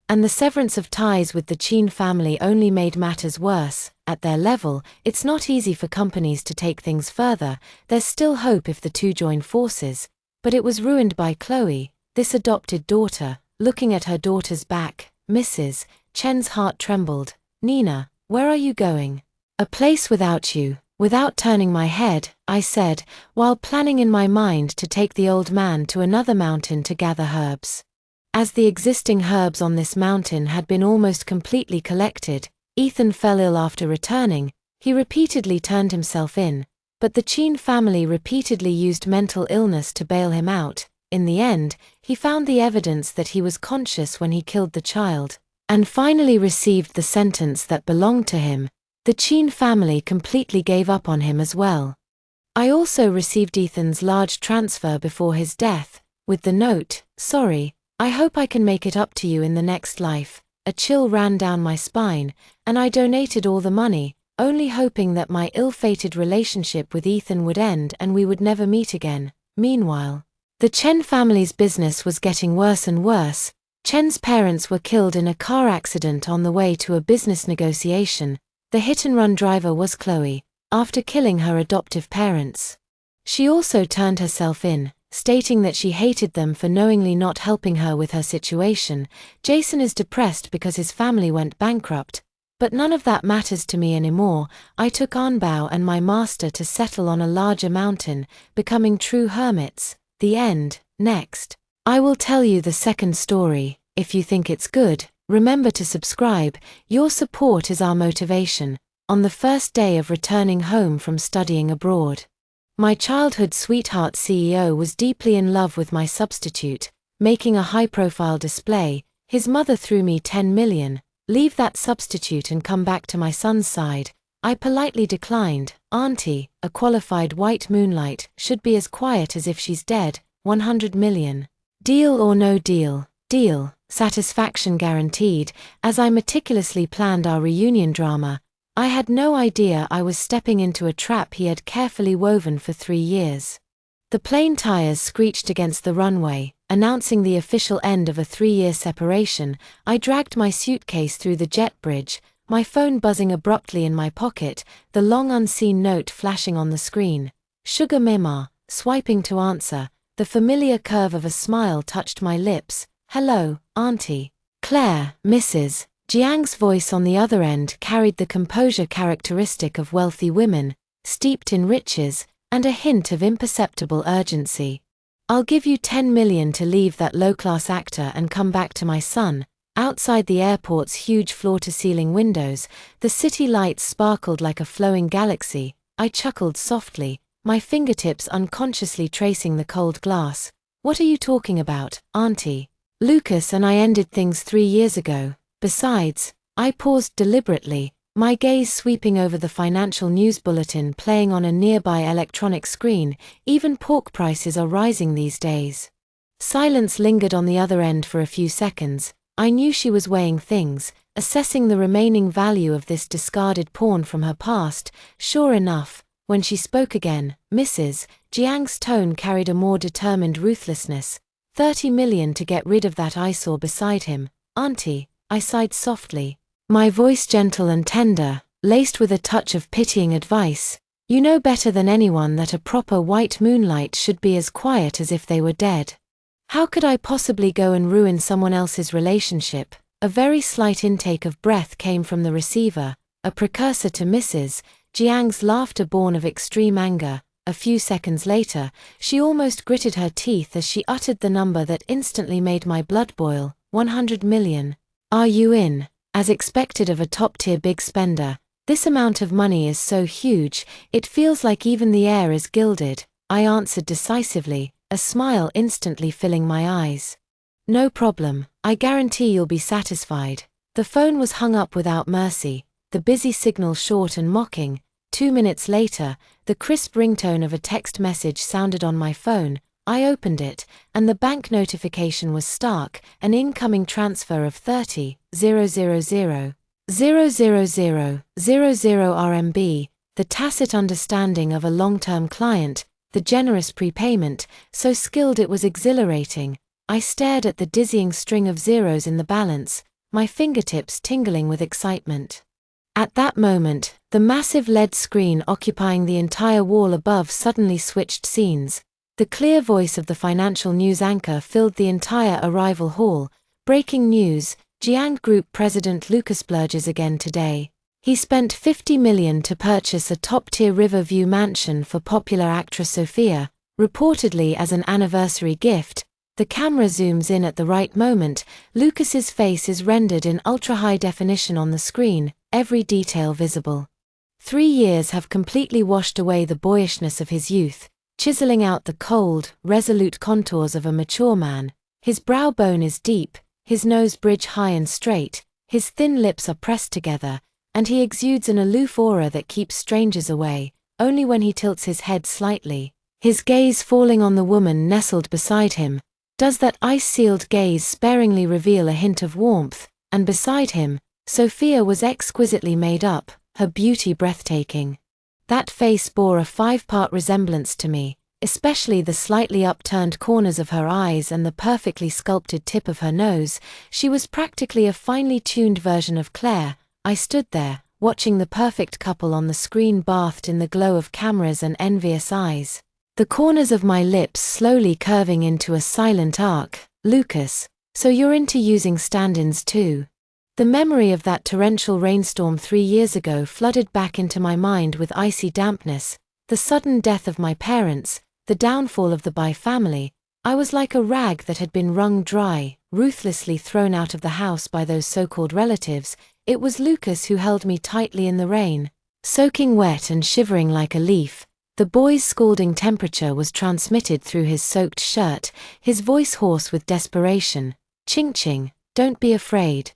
and the severance of ties with the Qin family only made matters worse. At their level, it's not easy for companies to take things further. There's still hope if the two join forces, but it was ruined by Chloe, this adopted daughter. Looking at her daughter's back, Mrs. Chen's heart trembled. Nina, where are you going? A place without you. Without turning my head, I said, while planning in my mind to take the old man to another mountain to gather herbs. As the existing herbs on this mountain had been almost completely collected, Ethan fell ill after returning. He repeatedly turned himself in, but the Qin family repeatedly used mental illness to bail him out. In the end, he found the evidence that he was conscious when he killed the child, and finally received the sentence that belonged to him. The Qin family completely gave up on him as well. I also received Ethan's large transfer before his death, with the note, "Sorry, I hope I can make it up to you in the next life." A chill ran down my spine, and I donated all the money, only hoping that my ill-fated relationship with Ethan would end and we would never meet again. Meanwhile, the Chen family's business was getting worse and worse. Chen's parents were killed in a car accident on the way to a business negotiation. The hit-and-run driver was Chloe, after killing her adoptive parents. She also turned herself in, stating that she hated them for knowingly not helping her with her situation. Jason is depressed because his family went bankrupt, but none of that matters to me anymore. I took Anbao and my master to settle on a larger mountain, becoming true hermits. The end. Next, I will tell you the second story. If you think it's good, remember to subscribe. Your support is our motivation. On the first day of returning home from studying abroad, my childhood sweetheart CEO was deeply in love with my substitute, making a high-profile display. His mother threw me 10 million. Leave that substitute and come back to my son's side. I politely declined. Auntie, a qualified white moonlight, should be as quiet as if she's dead. 100 million. Deal or no deal? Deal. Satisfaction guaranteed. As I meticulously planned our reunion drama, I had no idea I was stepping into a trap he had carefully woven for 3 years. The plane tires screeched against the runway, announcing the official end of a 3-year separation. I dragged my suitcase through the jet bridge, my phone buzzing abruptly in my pocket, the long unseen note flashing on the screen. Sugar Mima, swiping to answer, the familiar curve of a smile touched my lips. Hello, Auntie. Claire, Mrs. Jiang's voice on the other end carried the composure characteristic of wealthy women, steeped in riches, and a hint of imperceptible urgency. I'll give you 10 million to leave that low-class actor and come back to my son. Outside the airport's huge floor-to-ceiling windows, the city lights sparkled like a flowing galaxy. I chuckled softly, my fingertips unconsciously tracing the cold glass. What are you talking about, Auntie? Lucas and I ended things 3 years ago. Besides, I paused deliberately, my gaze sweeping over the financial news bulletin playing on a nearby electronic screen. Even pork prices are rising these days. Silence lingered on the other end for a few seconds. I knew she was weighing things, assessing the remaining value of this discarded pawn from her past. Sure enough, when she spoke again, Mrs. Jiang's tone carried a more determined ruthlessness. 30 million to get rid of that eyesore beside him. Auntie, I sighed softly, my voice gentle and tender, laced with a touch of pitying advice. You know better than anyone that a proper white moonlight should be as quiet as if they were dead. How could I possibly go and ruin someone else's relationship? A very slight intake of breath came from the receiver, a precursor to Mrs. Jiang's laughter born of extreme anger. A few seconds later, she almost gritted her teeth as she uttered the number that instantly made my blood boil. 100 million. Are you in? As expected of a top-tier big spender, this amount of money is so huge, it feels like even the air is gilded. I answered decisively, a smile instantly filling my eyes. No problem, I guarantee you'll be satisfied. The phone was hung up without mercy, the busy signal short and mocking. 2 minutes later, the crisp ringtone of a text message sounded on my phone. I opened it, and the bank notification was stark, an incoming transfer of 30,000,000 RMB, the tacit understanding of a long-term client, the generous prepayment, so skilled it was exhilarating. I stared at the dizzying string of zeros in the balance, my fingertips tingling with excitement. At that moment, the massive LED screen occupying the entire wall above suddenly switched scenes. The clear voice of the financial news anchor filled the entire arrival hall. Breaking news, Jiang Group President Lucas splurges again today. He spent 50 million to purchase a top-tier Riverview mansion for popular actress Sophia, reportedly as an anniversary gift. The camera zooms in at the right moment. Lucas's face is rendered in ultra-high definition on the screen, every detail visible. 3 years have completely washed away the boyishness of his youth, chiseling out the cold, resolute contours of a mature man. His brow bone is deep, his nose bridge high and straight, his thin lips are pressed together, and he exudes an aloof aura that keeps strangers away, only when he tilts his head slightly, his gaze falling on the woman nestled beside him. Does that ice-sealed gaze sparingly reveal a hint of warmth? And beside him, Sophia was exquisitely made up, her beauty breathtaking. That face bore a 5-part resemblance to me, especially the slightly upturned corners of her eyes and the perfectly sculpted tip of her nose. She was practically a finely tuned version of Claire. I stood there, watching the perfect couple on the screen bathed in the glow of cameras and envious eyes. The corners of my lips slowly curving into a silent arc. Lucas, so you're into using stand-ins too? The memory of that torrential rainstorm 3 years ago flooded back into my mind with icy dampness. The sudden death of my parents, the downfall of the Bai family. I was like a rag that had been wrung dry, ruthlessly thrown out of the house by those so-called relatives. It was Lucas who held me tightly in the rain, soaking wet and shivering like a leaf. The boy's scalding temperature was transmitted through his soaked shirt, his voice hoarse with desperation. Ching-ching, don't be afraid.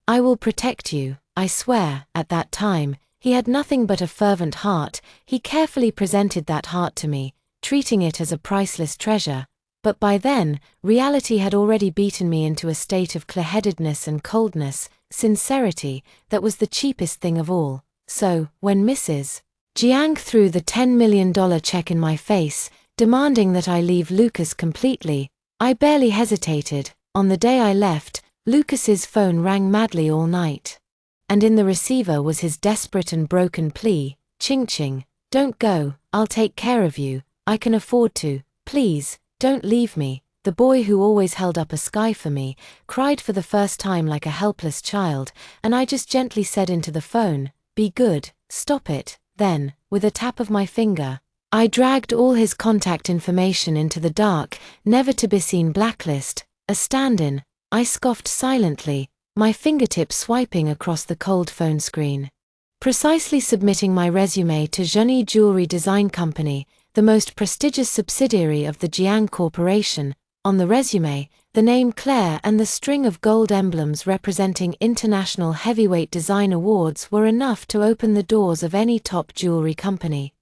I will protect you, I swear. At that time, he had nothing but a fervent heart. He carefully presented that heart to me, treating it as a priceless treasure. But by then, reality had already beaten me into a state of clear-headedness and coldness, sincerity, that was the cheapest thing of all. So, when Mrs. Jiang threw the $10 million check in my face, demanding that I leave Lucas completely. I barely hesitated. On the day I left, Lucas's phone rang madly all night. And in the receiver was his desperate and broken plea, "Ching-ching, don't go, I'll take care of you, I can afford to, please, don't leave me." The boy who always held up a sky for me cried for the first time like a helpless child, and I just gently said into the phone, "Be good, stop it." Then, with a tap of my finger, I dragged all his contact information into the dark, never-to-be-seen blacklist, a stand-in. I scoffed silently, my fingertips swiping across the cold phone screen. Precisely submitting my resume to Zheni Jewelry Design Company, the most prestigious subsidiary of the Jiang Corporation. On the resume, the name Claire and the string of gold emblems representing international heavyweight design awards were enough to open the doors of any top jewelry company.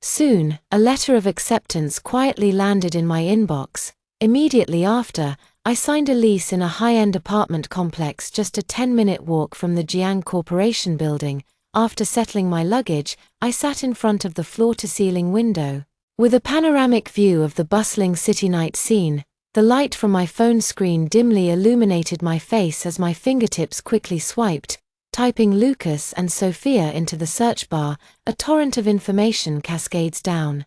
Soon, a letter of acceptance quietly landed in my inbox. Immediately after, I signed a lease in a high-end apartment complex just a 10-minute walk from the Jiang Corporation building. After settling my luggage, I sat in front of the floor-to-ceiling window. With a panoramic view of the bustling city night scene, the light from my phone screen dimly illuminated my face as my fingertips quickly swiped, typing Lucas and Sophia into the search bar. A torrent of information cascades down.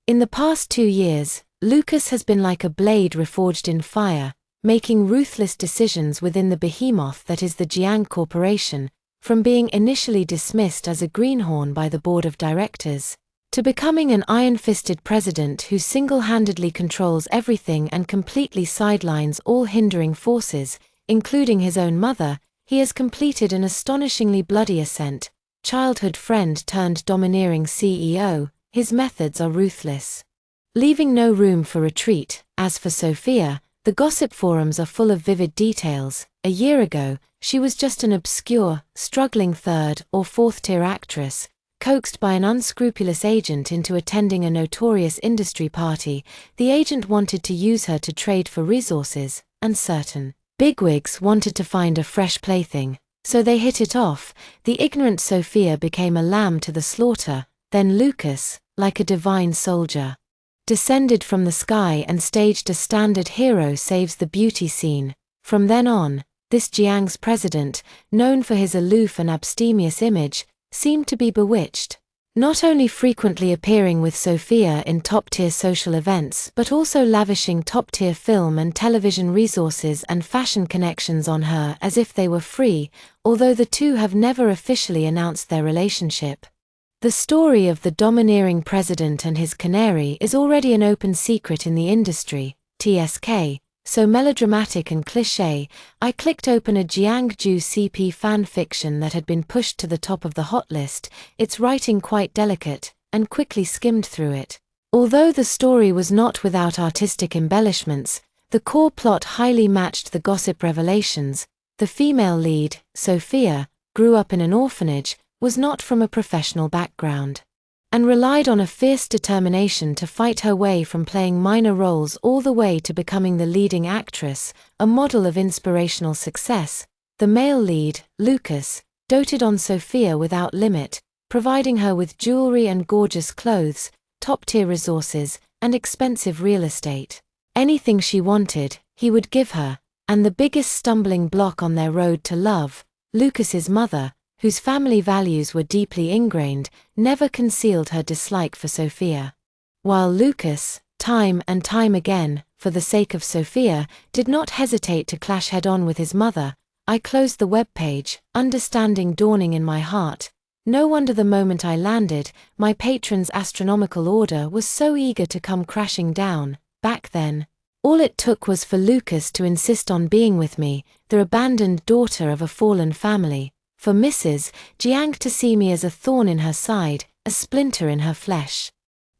In the past 2 years, Lucas has been like a blade reforged in fire, making ruthless decisions within the behemoth that is the Jiang Corporation, from being initially dismissed as a greenhorn by the board of directors, to becoming an iron-fisted president who single-handedly controls everything and completely sidelines all hindering forces, including his own mother. He has completed an astonishingly bloody ascent. Childhood friend turned domineering CEO, his methods are ruthless, leaving no room for retreat. As for Sophia, the gossip forums are full of vivid details. A year ago, she was just an obscure, struggling third- or fourth-tier actress, coaxed by an unscrupulous agent into attending a notorious industry party. The agent wanted to use her to trade for resources, and certain bigwigs wanted to find a fresh plaything, so they hit it off. The ignorant Sophia became a lamb to the slaughter. Then Lucas, like a divine soldier, descended from the sky and staged a standard hero saves the beauty scene. From then on, this Jiang's president, known for his aloof and abstemious image, seemed to be bewitched, not only frequently appearing with Sophia in top-tier social events but also lavishing top-tier film and television resources and fashion connections on her as if they were free, although the two have never officially announced their relationship. The story of the domineering president and his canary is already an open secret in the industry. TSK, so melodramatic and cliché, I clicked open a Jiangju CP fan fiction that had been pushed to the top of the hot list, its writing quite delicate, and quickly skimmed through it. Although the story was not without artistic embellishments, the core plot highly matched the gossip revelations. The female lead, Sophia, grew up in an orphanage, was not from a professional background, and relied on a fierce determination to fight her way from playing minor roles all the way to becoming the leading actress, a model of inspirational success. The male lead, Lucas, doted on Sophia without limit, providing her with jewelry and gorgeous clothes, top-tier resources, and expensive real estate. Anything she wanted, he would give her. And the biggest stumbling block on their road to love, Lucas's mother, whose family values were deeply ingrained, never concealed her dislike for Sophia. While Lucas, time and time again, for the sake of Sophia, did not hesitate to clash head-on with his mother, I closed the webpage, understanding dawning in my heart. No wonder the moment I landed, my patron's astronomical order was so eager to come crashing down. Back then, all it took was for Lucas to insist on being with me, the abandoned daughter of a fallen family, for Mrs. Jiang to see me as a thorn in her side, a splinter in her flesh,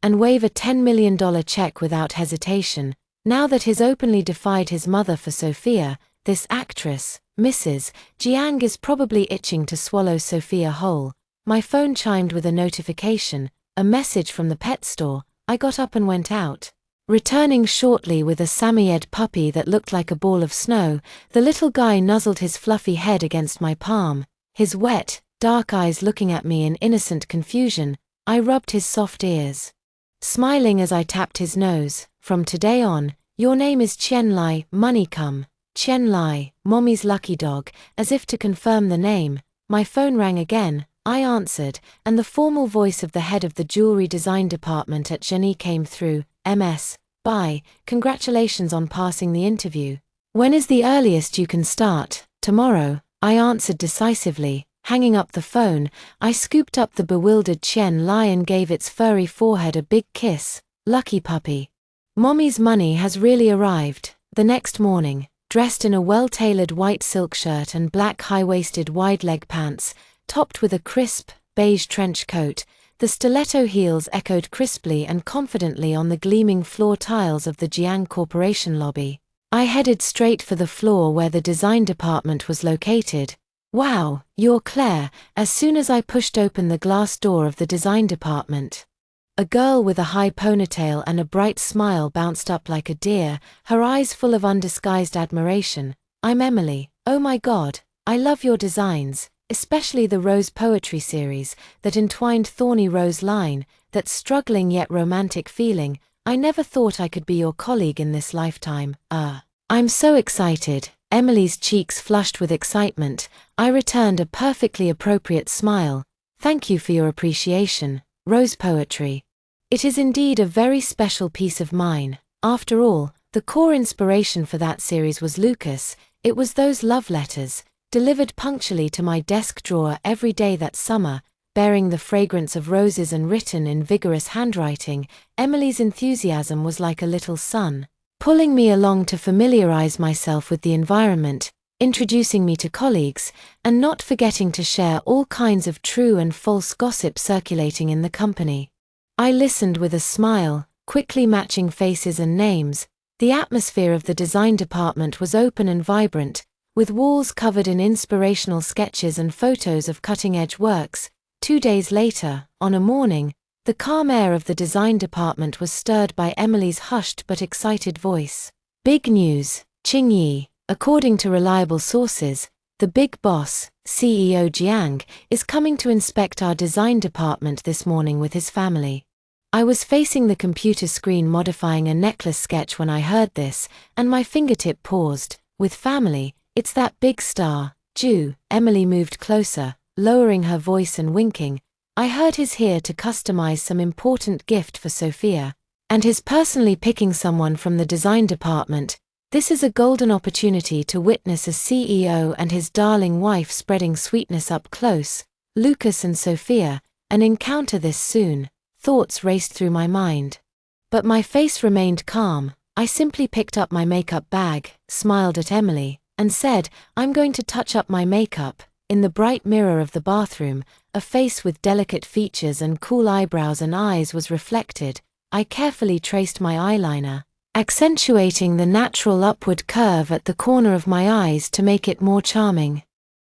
and wave a $10 million check without hesitation. Now that he's openly defied his mother for Sophia, this actress, Mrs. Jiang, is probably itching to swallow Sophia whole. My phone chimed with a notification, a message from the pet store. I got up and went out, returning shortly with a Samoyed puppy that looked like a ball of snow. The little guy nuzzled his fluffy head against my palm, his wet, dark eyes looking at me in innocent confusion. I rubbed his soft ears. smiling as I tapped his nose. From today on, your name is Qianlai, money come. Qianlai, mommy's lucky dog. As if to confirm the name, my phone rang again. I answered, and the formal voice of the head of the jewelry design department at Zheni came through. MS. Bye, congratulations on passing the interview. When is the earliest you can start? Tomorrow, I answered decisively. Hanging up the phone, I scooped up the bewildered Qianlai and gave its furry forehead a big kiss. Lucky puppy. Mommy's money has really arrived. The next morning, dressed in a well-tailored white silk shirt and black high-waisted wide-leg pants, topped with a crisp, beige trench coat, the stiletto heels echoed crisply and confidently on the gleaming floor tiles of the Jiang Corporation lobby. I headed straight for the floor where the design department was located. Wow, you're Claire, as soon as I pushed open the glass door of the design department. A girl with a high ponytail and a bright smile bounced up like a deer, her eyes full of undisguised admiration. I'm Emily. Oh my God, I love your designs, especially the Rose Poetry series, that entwined thorny rose line, that struggling yet romantic feeling. I never thought I could be your colleague in this lifetime. I'm so excited. Emily's cheeks flushed with excitement. I returned a perfectly appropriate smile. Thank you for your appreciation, Rose Poetry. It is indeed a very special piece of mine. After all, the core inspiration for that series was Lucas. It was those love letters, delivered punctually to my desk drawer every day that summer, bearing the fragrance of roses and written in vigorous handwriting. Emily's enthusiasm was like a little sun, pulling me along to familiarize myself with the environment, introducing me to colleagues, and not forgetting to share all kinds of true and false gossip circulating in the company. I listened with a smile, quickly matching faces and names. The atmosphere of the design department was open and vibrant, with walls covered in inspirational sketches and photos of cutting-edge works. 2 days later, on a morning, the calm air of the design department was stirred by Emily's hushed but excited voice. Big news, Qingyi. According to reliable sources, the big boss, CEO Jiang, is coming to inspect our design department this morning with his family. I was facing the computer screen modifying a necklace sketch when I heard this, and my fingertip paused. With family, it's that big star, Ju. Emily moved closer, lowering her voice and winking. I heard he's here to customize some important gift for Sophia, and he's personally picking someone from the design department. This is a golden opportunity to witness a CEO and his darling wife spreading sweetness up close. Lucas and Sophia, an encounter this soon. Thoughts raced through my mind. But my face remained calm. I simply picked up my makeup bag, smiled at Emily, and said, I'm going to touch up my makeup. In the bright mirror of the bathroom, a face with delicate features and cool eyebrows and eyes was reflected. I carefully traced my eyeliner, accentuating the natural upward curve at the corner of my eyes to make it more charming.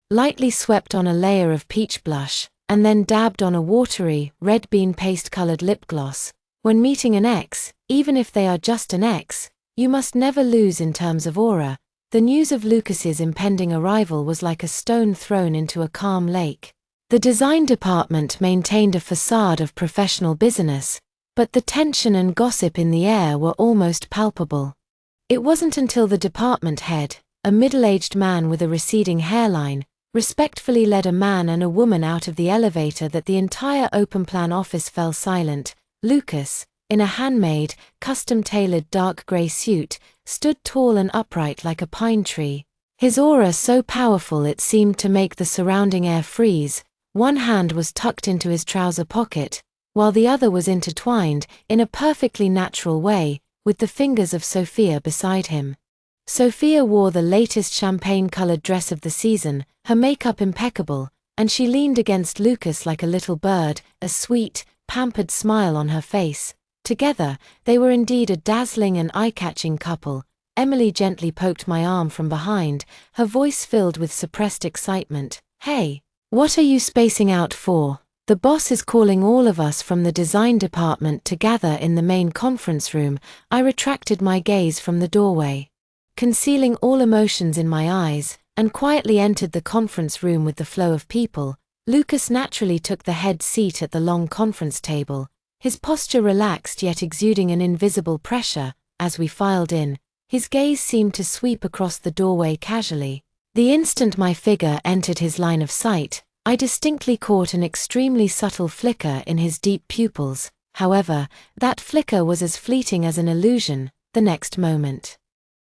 Lightly swept on a layer of peach blush, and then dabbed on a watery, red bean paste-colored lip gloss. When meeting an ex, even if they are just an ex, you must never lose in terms of aura. The news of Lucas's impending arrival was like a stone thrown into a calm lake. The design department maintained a facade of professional business, but the tension and gossip in the air were almost palpable. It wasn't until the department head, a middle-aged man with a receding hairline, respectfully led a man and a woman out of the elevator that the entire open-plan office fell silent. Lucas, in a handmade, custom-tailored dark grey suit, stood tall and upright like a pine tree. His aura so powerful it seemed to make the surrounding air freeze. One hand was tucked into his trouser pocket, while the other was intertwined, in a perfectly natural way, with the fingers of Sophia beside him. Sophia wore the latest champagne-colored dress of the season, her makeup impeccable, and she leaned against Lucas like a little bird, a sweet, pampered smile on her face. Together, they were indeed a dazzling and eye-catching couple. Emily gently poked my arm from behind, her voice filled with suppressed excitement. Hey, what are you spacing out for? The boss is calling all of us from the design department to gather in the main conference room. I retracted my gaze from the doorway, concealing all emotions in my eyes, and quietly entered the conference room with the flow of people. Lucas naturally took the head seat at the long conference table. his posture relaxed yet exuding an invisible pressure. As we filed in, his gaze seemed to sweep across the doorway casually. The instant my figure entered his line of sight, I distinctly caught an extremely subtle flicker in his deep pupils. However, that flicker was as fleeting as an illusion. The next moment,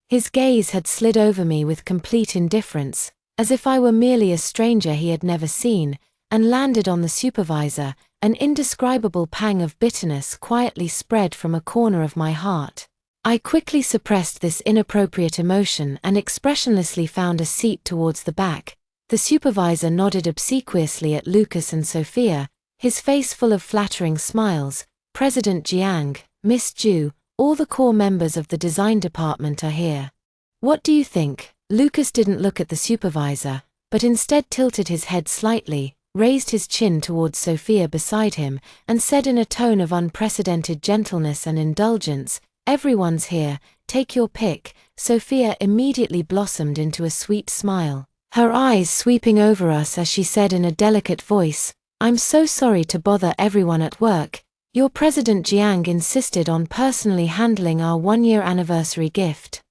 his gaze had slid over me with complete indifference, as if I were merely a stranger he had never seen, and landed on the supervisor. An indescribable pang of bitterness quietly spread from a corner of my heart. I quickly suppressed this inappropriate emotion and expressionlessly found a seat towards the back. The supervisor nodded obsequiously at Lucas and Sophia, his face full of flattering smiles. President Jiang, Miss Ju, all the core members of the design department are here. What do you think? Lucas didn't look at the supervisor, but instead tilted his head slightly, raised his chin towards Sophia beside him, and said in a tone of unprecedented gentleness and indulgence, "Everyone's here, take your pick." Sophia immediately blossomed into a sweet smile, her eyes sweeping over us as she said in a delicate voice, "I'm so sorry to bother everyone at work. Your President Jiang insisted on personally handling our 1-year anniversary gift,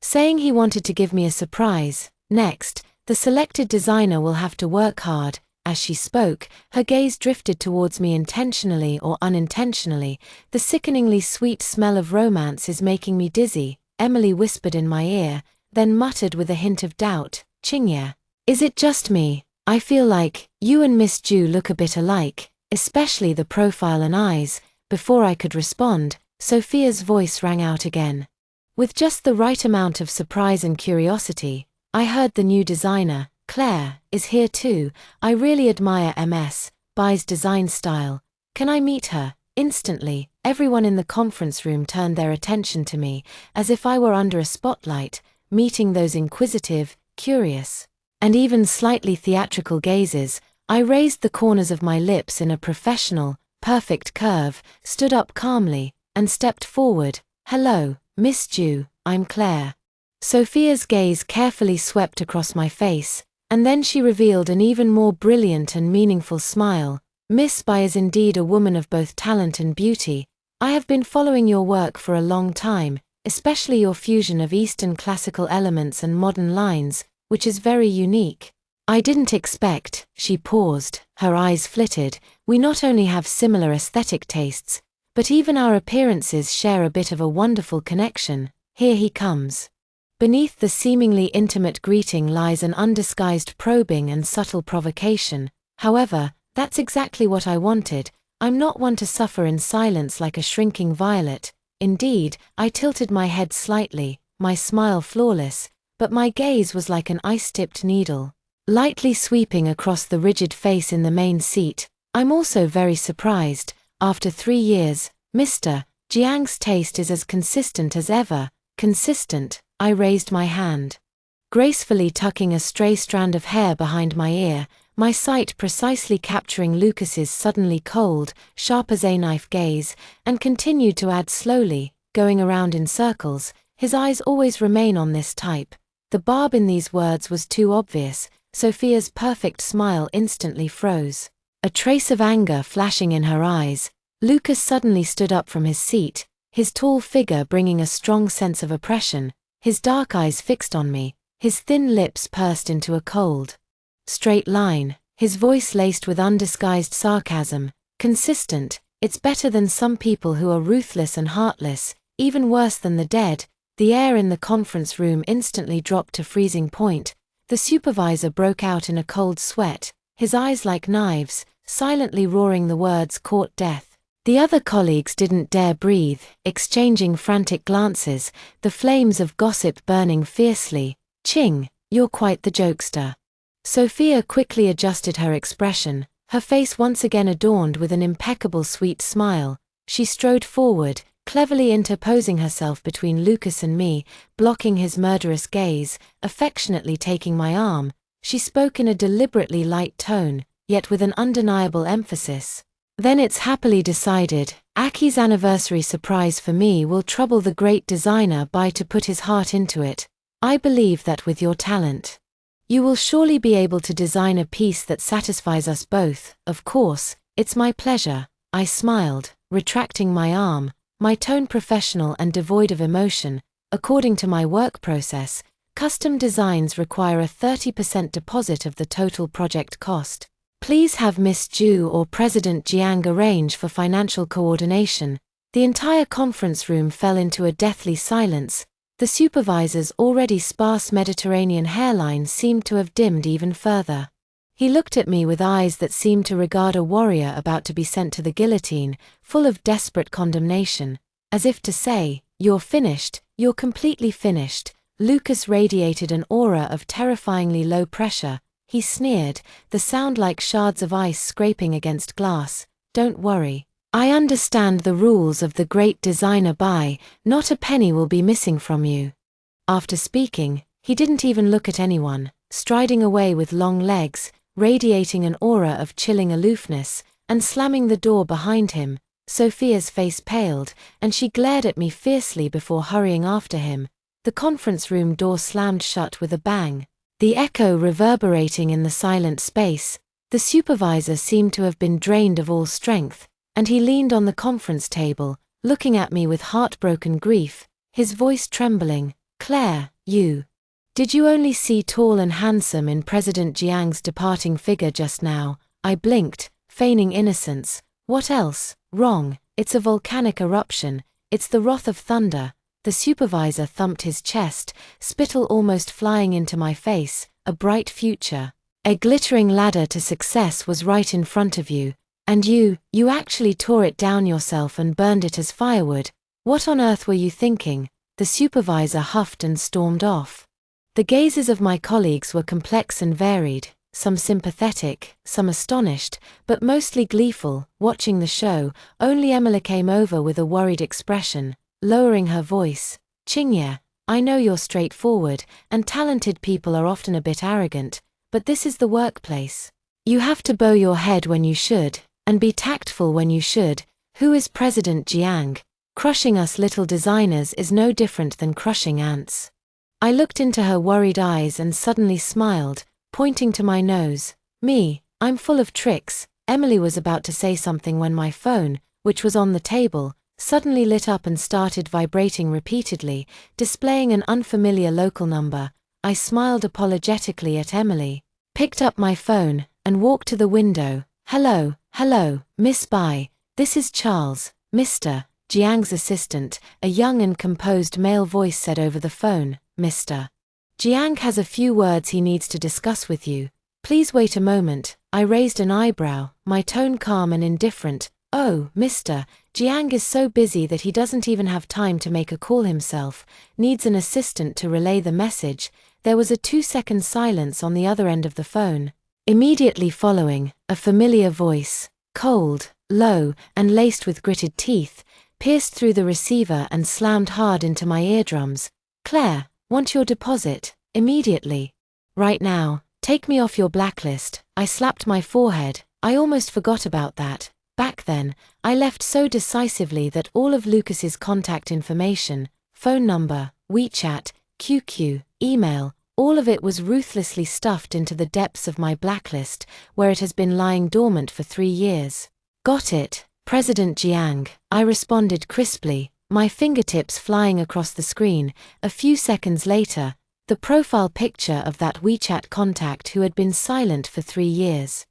saying he wanted to give me a surprise. Next, the selected designer will have to work hard." As she spoke, her gaze drifted towards me intentionally or unintentionally. "The sickeningly sweet smell of romance is making me dizzy," Emily whispered in my ear, then muttered with a hint of doubt, "Qingye, is it just me? I feel like you and Miss Ju look a bit alike, especially the profile and eyes." Before I could respond, Sophia's voice rang out again. With just the right amount of surprise and curiosity, I heard the new designer, Claire, is here too. I really admire Ms. Bai's design style. Can I meet her? Instantly, everyone in the conference room turned their attention to me, as if I were under a spotlight, meeting those inquisitive, curious, and even slightly theatrical gazes. I raised the corners of my lips in a professional, perfect curve, stood up calmly, and stepped forward. "Hello, Miss Ju, I'm Claire." Sophia's gaze carefully swept across my face, and then she revealed an even more brilliant and meaningful smile. "Miss Bai is indeed a woman of both talent and beauty. I have been following your work for a long time, especially your fusion of Eastern classical elements and modern lines, which is very unique. I didn't expect." She paused, her eyes flitted. "We not only have similar aesthetic tastes, but even our appearances share a bit of a wonderful connection. Here he comes." Beneath the seemingly intimate greeting lies an undisguised probing and subtle provocation. However, that's exactly what I wanted. I'm not one to suffer in silence like a shrinking violet. Indeed, I tilted my head slightly, my smile flawless, but my gaze was like an ice-tipped needle, lightly sweeping across the rigid face in the main seat. "I'm also very surprised. After 3 years, Mr. Jiang's taste is as consistent as ever." "Consistent?" I raised my hand, gracefully tucking a stray strand of hair behind my ear, my sight precisely capturing Lucas's suddenly cold, sharp as a knife gaze, and continued to add slowly, going around in circles. "His eyes always remain on this type." The barb in these words was too obvious. Sophia's perfect smile instantly froze, a trace of anger flashing in her eyes. Lucas suddenly stood up from his seat, his tall figure bringing a strong sense of oppression, his dark eyes fixed on me, his thin lips pursed into a cold, straight line, his voice laced with undisguised sarcasm. "Consistent, it's better than some people who are ruthless and heartless, even worse than the dead." The air in the conference room instantly dropped to freezing point. The supervisor broke out in a cold sweat, his eyes like knives, silently roaring the words "court death." The other colleagues didn't dare breathe, exchanging frantic glances, the flames of gossip burning fiercely. "Qing, you're quite the jokester." Sophia quickly adjusted her expression, her face once again adorned with an impeccable sweet smile. She strode forward, cleverly interposing herself between Lucas and me, blocking his murderous gaze, affectionately taking my arm. She spoke in a deliberately light tone, yet with an undeniable emphasis. "Then it's happily decided. Aki's anniversary surprise for me will trouble the great designer Bai to put his heart into it. I believe that with your talent, you will surely be able to design a piece that satisfies us both." "Of course, it's my pleasure," I smiled, retracting my arm, my tone professional and devoid of emotion. According to my work process, custom designs require a 30% deposit of the total project cost. Please have Miss Ju or President Jiang arrange for financial coordination. The entire conference room fell into a deathly silence. The supervisor's already sparse Mediterranean hairline seemed to have dimmed even further. He looked at me with eyes that seemed to regard a warrior about to be sent to the guillotine, full of desperate condemnation, as if to say, "You're finished, you're completely finished." Lucas radiated an aura of terrifyingly low pressure. He sneered, the sound like shards of ice scraping against glass. "Don't worry. I understand the rules of the great designer buy, not a penny will be missing from you." After speaking, he didn't even look at anyone, striding away with long legs, radiating an aura of chilling aloofness, and slamming the door behind him. Sophia's face paled, and she glared at me fiercely before hurrying after him. The conference room door slammed shut with a bang, the echo reverberating in the silent space. The supervisor seemed to have been drained of all strength, and he leaned on the conference table, looking at me with heartbroken grief, his voice trembling. "Claire, did you only see tall and handsome in President Jiang's departing figure just now?" I blinked, feigning innocence. "What else? Wrong, it's a volcanic eruption, it's the wrath of thunder." The supervisor thumped his chest, spittle almost flying into my face. "A bright future. A glittering ladder to success was right in front of you. And you actually tore it down yourself and burned it as firewood. What on earth were you thinking?" The supervisor huffed and stormed off. The gazes of my colleagues were complex and varied, some sympathetic, some astonished, but mostly gleeful. Watching the show, only Emily came over with a worried expression, lowering her voice. "Chingye, I know you're straightforward, and talented people are often a bit arrogant, but this is the workplace. You have to bow your head when you should, and be tactful when you should. Who is President Jiang? Crushing us little designers is no different than crushing ants." I looked into her worried eyes and suddenly smiled, pointing to my nose. "Me, I'm full of tricks." Emily was about to say something when my phone, which was on the table, suddenly lit up and started vibrating repeatedly, displaying an unfamiliar local number. I smiled apologetically at Emily, picked up my phone, and walked to the window. Hello, Miss Bai. This is Charles, Mr. Jiang's assistant," a young and composed male voice said over the phone. "Mr. Jiang has a few words he needs to discuss with you. Please wait a moment." I raised an eyebrow, my tone calm and indifferent. "Oh, Mr. Jiang is so busy that he doesn't even have time to make a call himself, needs an assistant to relay the message." There was a 2-second silence on the other end of the phone. Immediately following, a familiar voice, cold, low, and laced with gritted teeth, pierced through the receiver and slammed hard into my eardrums. "Claire, want your deposit, immediately. Right now, take me off your blacklist." I slapped my forehead. I almost forgot about that. Back then, I left so decisively that all of Lucas's contact information, phone number, WeChat, QQ, email, all of it was ruthlessly stuffed into the depths of my blacklist, where it has been lying dormant for 3 years. "Got it, President Jiang," I responded crisply, my fingertips flying across the screen. A few seconds later, the profile picture of that WeChat contact who had been silent for 3 years,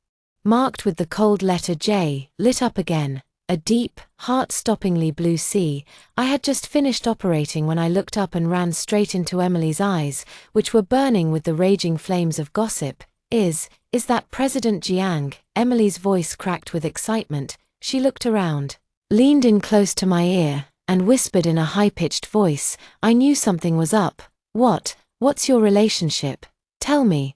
marked with the cold letter J, lit up again. A deep, heart-stoppingly blue sea. I had just finished operating when I looked up and ran straight into Emily's eyes, which were burning with the raging flames of gossip. Is that President Jiang?" Emily's voice cracked with excitement. She looked around, leaned in close to my ear, and whispered in a high-pitched voice. I knew something was up. What's your relationship? Tell me,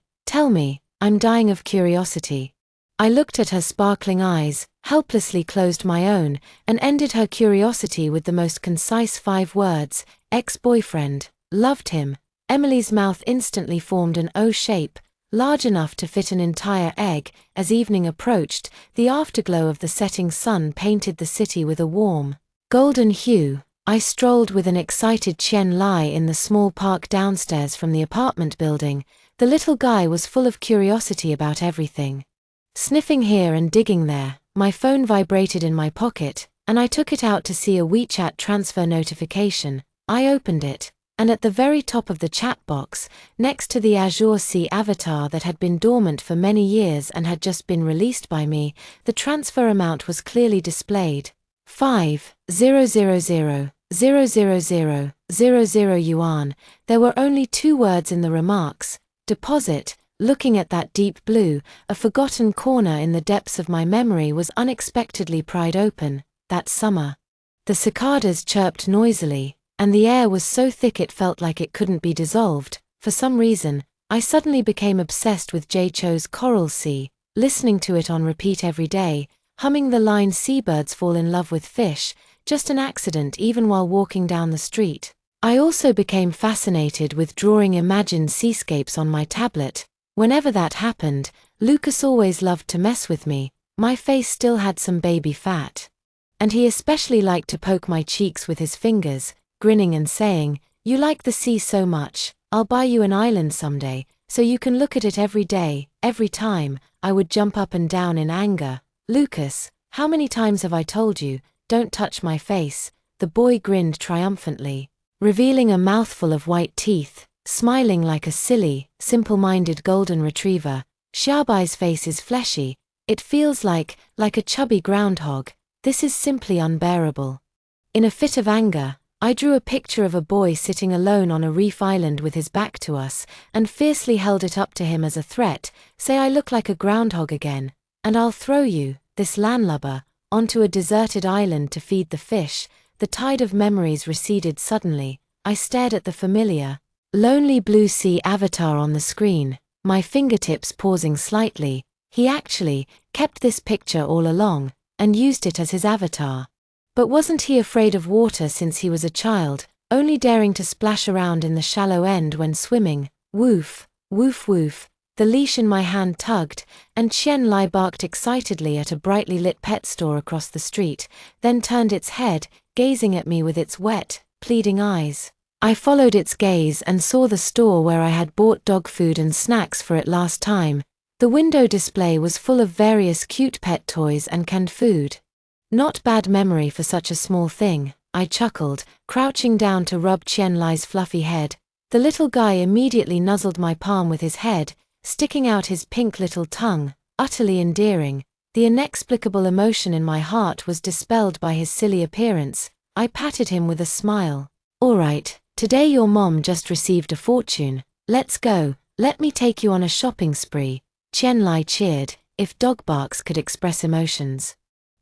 I'm dying of curiosity." I looked at her sparkling eyes, helplessly closed my own, and ended her curiosity with the most concise 5 words, "Ex-boyfriend. Loved him." Emily's mouth instantly formed an O shape, large enough to fit an entire egg. As evening approached, the afterglow of the setting sun painted the city with a warm, golden hue. I strolled with an excited Chen Lai in the small park downstairs from the apartment building. The little guy was full of curiosity about everything. Sniffing here and digging there, my phone vibrated in my pocket. and I took it out to see a WeChat transfer notification. I opened it, and at the very top of the chat box, next to the Azure Sea avatar that had been dormant for many years and had just been released by me, the transfer amount was clearly displayed. 5,000,000 yuan. There were only 2 words in the remarks, deposit. Looking at that deep blue, a forgotten corner in the depths of my memory was unexpectedly pried open. That summer. The cicadas chirped noisily, and the air was so thick it felt like it couldn't be dissolved. For some reason, I suddenly became obsessed with Jay Cho's Coral Sea, listening to it on repeat every day, humming the line "Seabirds fall in love with fish," just an accident even while walking down the street. I also became fascinated with drawing imagined seascapes on my tablet. Whenever that happened, Lucas always loved to mess with me. My face still had some baby fat. And he especially liked to poke my cheeks with his fingers, grinning and saying, "You like the sea so much, I'll buy you an island someday, so you can look at it every day." Every time, I would jump up and down in anger. "Lucas, how many times have I told you, don't touch my face?" The boy grinned triumphantly, revealing a mouthful of white teeth, smiling like a silly, simple-minded golden retriever. "Xiaobai's face is fleshy. It feels like a chubby groundhog. This is simply unbearable." In a fit of anger, I drew a picture of a boy sitting alone on a reef island with his back to us, and fiercely held it up to him as a threat. "Say I look like a groundhog again, and I'll throw you, this landlubber, onto a deserted island to feed the fish." The tide of memories receded suddenly. I stared at the familiar, lonely blue sea avatar on the screen, my fingertips pausing slightly. He actually kept this picture all along, and used it as his avatar. But wasn't he afraid of water since he was a child, only daring to splash around in the shallow end when swimming? Woof, woof woof. The leash in my hand tugged, and Qian Lai barked excitedly at a brightly lit pet store across the street, then turned its head, gazing at me with its wet, pleading eyes. I followed its gaze and saw the store where I had bought dog food and snacks for it last time. The window display was full of various cute pet toys and canned food. Not bad memory for such a small thing, I chuckled, crouching down to rub Qian Lai's fluffy head. The little guy immediately nuzzled my palm with his head, sticking out his pink little tongue, utterly endearing. The inexplicable emotion in my heart was dispelled by his silly appearance. I patted him with a smile. "All right, today your mom just received a fortune. Let's go, let me take you on a shopping spree." Qian Lai cheered, if dog barks could express emotions,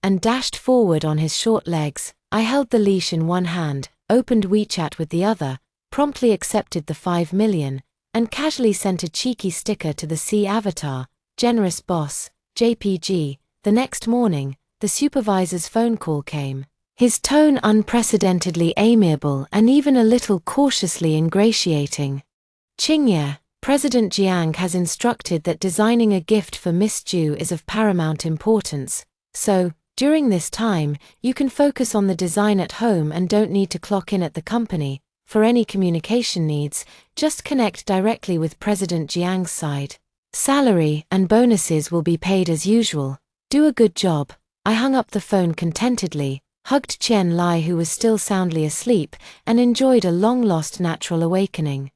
and dashed forward on his short legs. I held the leash in one hand, opened WeChat with the other, promptly accepted the 5 million, and casually sent a cheeky sticker to the sea avatar. "Generous boss, JPG." The next morning, the supervisor's phone call came. His tone unprecedentedly amiable and even a little cautiously ingratiating. "Qingye, President Jiang has instructed that designing a gift for Miss Ju is of paramount importance. So, during this time, you can focus on the design at home and don't need to clock in at the company. For any communication needs, just connect directly with President Jiang's side. Salary and bonuses will be paid as usual. Do a good job." I hung up the phone contentedly, hugged Qian Lai who was still soundly asleep, and enjoyed a long-lost natural awakening.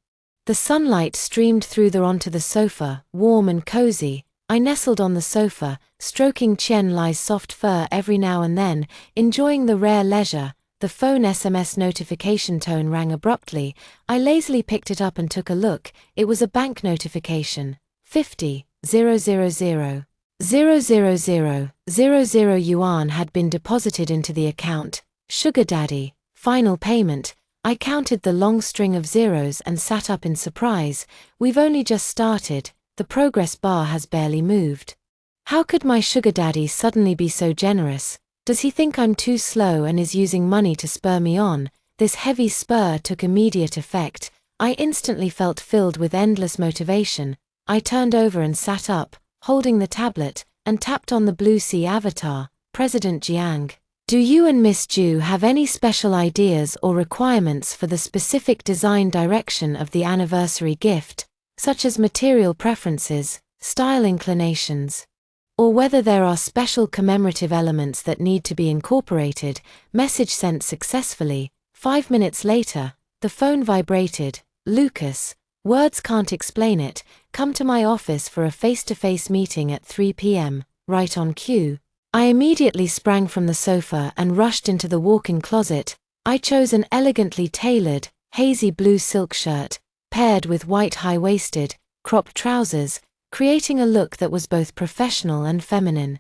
The sunlight streamed through onto the sofa, warm and cozy. I nestled on the sofa, stroking Qian Lai's soft fur every now and then, enjoying the rare leisure. The phone SMS notification tone rang abruptly. I lazily picked it up and took a look. It was a bank notification. 50,000,000 yuan had been deposited into the account. Sugar daddy, final payment. I counted the long string of zeros and sat up in surprise. We've only just started. The progress bar has barely moved. How could my sugar daddy suddenly be so generous? Does he think I'm too slow and is using money to spur me on? This heavy spur took immediate effect. I instantly felt filled with endless motivation. I turned over and sat up, holding the tablet, and tapped on the blue sea avatar. "President Jiang, do you and Miss Ju have any special ideas or requirements for the specific design direction of the anniversary gift, such as material preferences, style inclinations, or whether there are special commemorative elements that need to be incorporated. Message sent successfully. 5 minutes later, the phone vibrated. Lucas, words can't explain it. Come to my office for a face-to-face meeting at 3 p.m., right on cue. I immediately sprang from the sofa and rushed into the walk-in closet. I chose an elegantly tailored, hazy blue silk shirt, paired with white high-waisted, cropped trousers, creating a look that was both professional and feminine.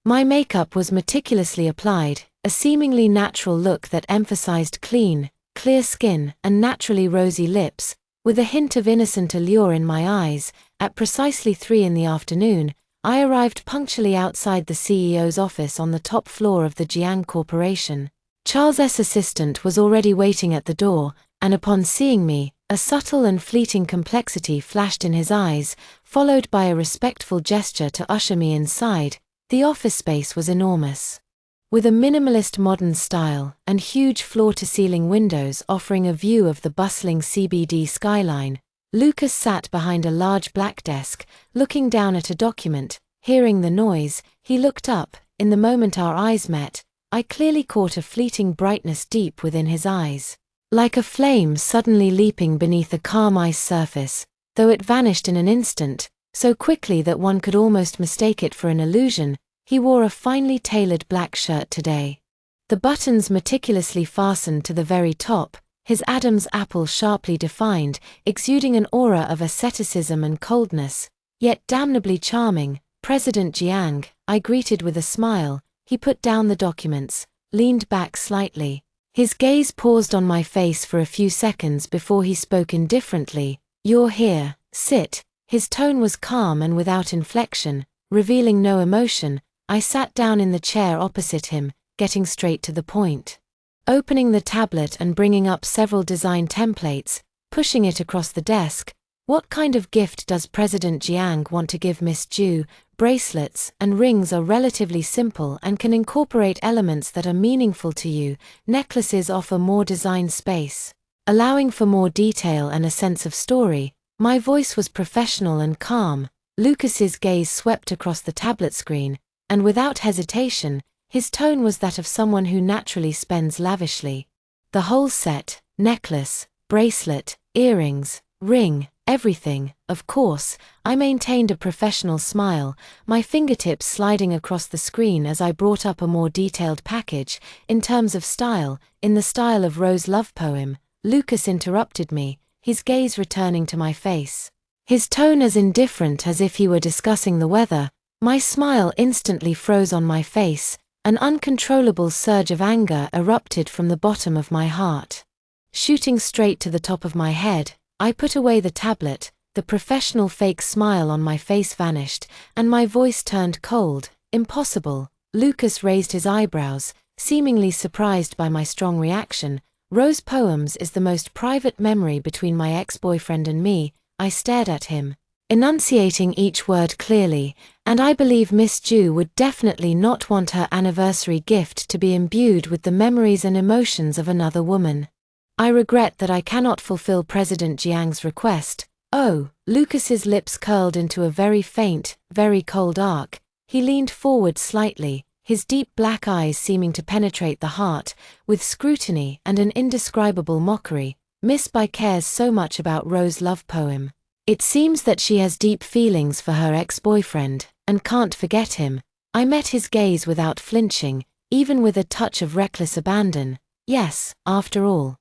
My makeup was meticulously applied, a seemingly natural look that emphasized clean, clear skin and naturally rosy lips, with a hint of innocent allure in my eyes. At precisely 3 in the afternoon, I arrived punctually outside the CEO's office on the top floor of the Jiang Corporation. Charles's assistant was already waiting at the door, and upon seeing me, a subtle and fleeting complexity flashed in his eyes, followed by a respectful gesture to usher me inside. The office space was enormous, with a minimalist modern style and huge floor-to-ceiling windows offering a view of the bustling CBD skyline. Lucas sat behind a large black desk, looking down at a document. Hearing the noise, he looked up. In the moment our eyes met, I clearly caught a fleeting brightness deep within his eyes, like a flame suddenly leaping beneath a calm ice surface, though it vanished in an instant, so quickly that one could almost mistake it for an illusion. He wore a finely tailored black shirt today, the buttons meticulously fastened to the very top, his Adam's apple sharply defined, exuding an aura of asceticism and coldness, yet damnably charming. President Jiang, I greeted with a smile. He put down the documents, leaned back slightly. His gaze paused on my face for a few seconds before he spoke indifferently. You're here, sit. His tone was calm and without inflection, revealing no emotion. I sat down in the chair opposite him, getting straight to the point. Opening the tablet and bringing up several design templates, pushing it across the desk. What kind of gift does President Jiang want to give Miss Ju? Bracelets and rings are relatively simple and can incorporate elements that are meaningful to you. Necklaces offer more design space, allowing for more detail and a sense of story. My voice was professional and calm. Lucas's gaze swept across the tablet screen, and without hesitation, his tone was that of someone who naturally spends lavishly. The whole set, necklace, bracelet, earrings, ring, everything, of course. I maintained a professional smile, my fingertips sliding across the screen as I brought up a more detailed package. In terms of style, in the style of Rose love poem. Lucas interrupted me, his gaze returning to my face, his tone as indifferent as if he were discussing the weather. My smile instantly froze on my face. An uncontrollable surge of anger erupted from the bottom of my heart. Shooting straight to the top of my head, I put away the tablet. The professional fake smile on my face vanished, and my voice turned cold. Impossible. Lucas raised his eyebrows, seemingly surprised by my strong reaction. Rose poems is the most private memory between my ex-boyfriend and me. I stared at him, enunciating each word clearly, and I believe Miss Ju would definitely not want her anniversary gift to be imbued with the memories and emotions of another woman. I regret that I cannot fulfill President Jiang's request. Oh, Lucas's lips curled into a very faint, very cold arc. He leaned forward slightly, his deep black eyes seeming to penetrate the heart, with scrutiny and an indescribable mockery. Miss Bai cares so much about Rose love poem. It seems that she has deep feelings for her ex-boyfriend, and can't forget him. I met his gaze without flinching, even with a touch of reckless abandon. Yes, after all,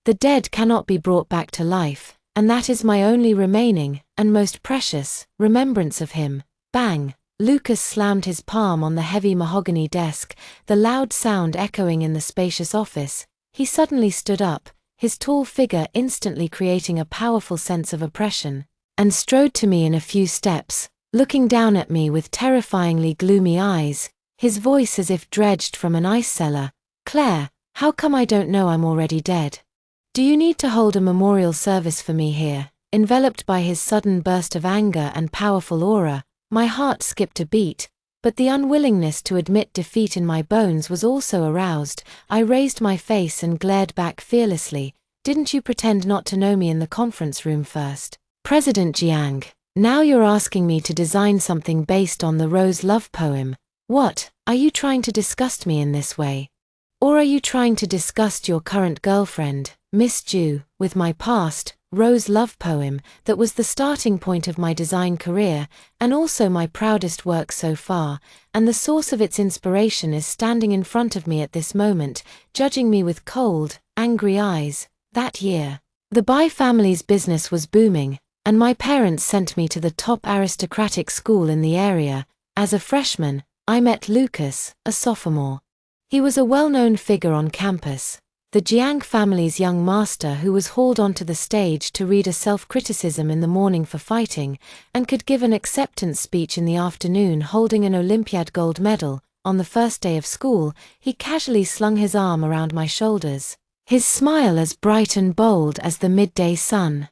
the dead cannot be brought back to life, and that is my only remaining, and most precious, remembrance of him. Bang! Lucas slammed his palm on the heavy mahogany desk, the loud sound echoing in the spacious office. He suddenly stood up, his tall figure instantly creating a powerful sense of oppression, and strode to me in a few steps, looking down at me with terrifyingly gloomy eyes, his voice as if dredged from an ice cellar. Claire, how come I don't know I'm already dead? Do you need to hold a memorial service for me here? Enveloped by his sudden burst of anger and powerful aura, my heart skipped a beat, but the unwillingness to admit defeat in my bones was also aroused. I raised my face and glared back fearlessly. Didn't you pretend not to know me in the conference room first? President Jiang, Now you're asking me to design something based on the Rose love poem. What, are you trying to disgust me in this way? Or are you trying to disgust your current girlfriend, Miss Ju, with my past, Rose love poem that was the starting point of my design career and also my proudest work so far, and the source of its inspiration is standing in front of me at this moment, judging me with cold, angry eyes. That year, the Bai family's business was booming, and my parents sent me to the top aristocratic school in the area. As a freshman, I met Lucas, a sophomore. He was a well-known figure on campus, the Jiang family's young master who was hauled onto the stage to read a self-criticism in the morning for fighting, and could give an acceptance speech in the afternoon holding an Olympiad gold medal. On the first day of school, he casually slung his arm around my shoulders, his smile as bright and bold as the midday sun.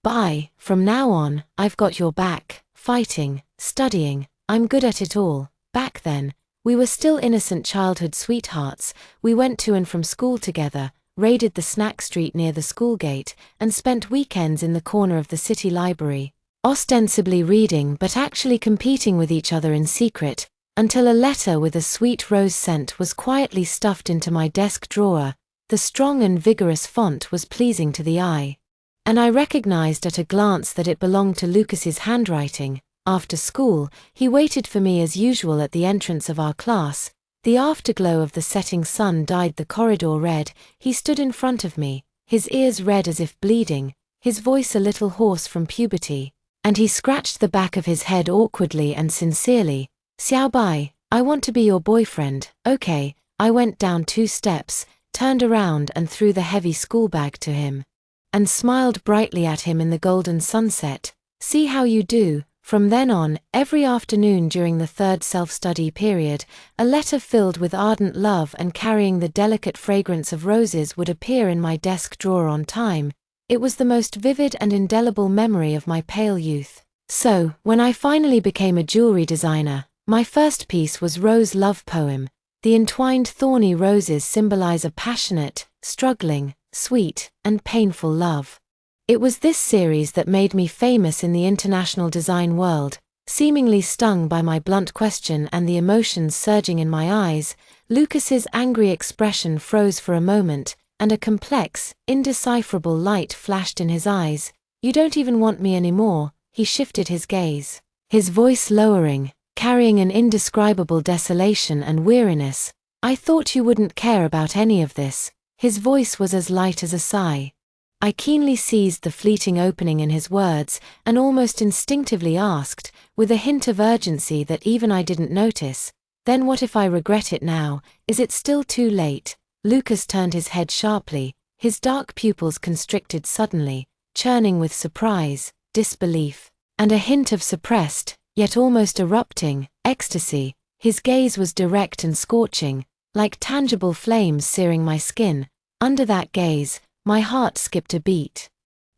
Bye, from now on, I've got your back, fighting, studying, I'm good at it all. Back then, we were still innocent childhood sweethearts. We went to and from school together, raided the snack street near the school gate, and spent weekends in the corner of the city library, ostensibly reading but actually competing with each other in secret, until a letter with a sweet rose scent was quietly stuffed into my desk drawer. The strong and vigorous font was pleasing to the eye, and I recognized at a glance that it belonged to Lucas's handwriting. After school, he waited for me as usual at the entrance of our class. The afterglow of the setting sun dyed the corridor red. He stood in front of me, his ears red as if bleeding, his voice a little hoarse from puberty, and he scratched the back of his head awkwardly and sincerely. Xiao Bai, I want to be your boyfriend, okay? I went down 2 steps, turned around and threw the heavy school bag to him, and smiled brightly at him in the golden sunset. See how you do. From then on, every afternoon during the 3rd self-study period, a letter filled with ardent love and carrying the delicate fragrance of roses would appear in my desk drawer on time. It was the most vivid and indelible memory of my pale youth. So, when I finally became a jewelry designer, my first piece was Rose love poem. The entwined thorny roses symbolize a passionate, struggling, sweet, and painful love. It was this series that made me famous in the international design world. Seemingly stung by my blunt question and the emotions surging in my eyes, Lucas's angry expression froze for a moment, and a complex, indecipherable light flashed in his eyes. You don't even want me anymore. He shifted his gaze, his voice lowering, carrying an indescribable desolation and weariness. I thought you wouldn't care about any of this. His voice was as light as a sigh. I keenly seized the fleeting opening in his words and almost instinctively asked, with a hint of urgency that even I didn't notice, then what if I regret it now? Is it still too late? Lucas turned his head sharply, his dark pupils constricted suddenly, churning with surprise, disbelief, and a hint of suppressed, yet almost erupting, ecstasy. His gaze was direct and scorching, like tangible flames searing my skin. Under that gaze, my heart skipped a beat,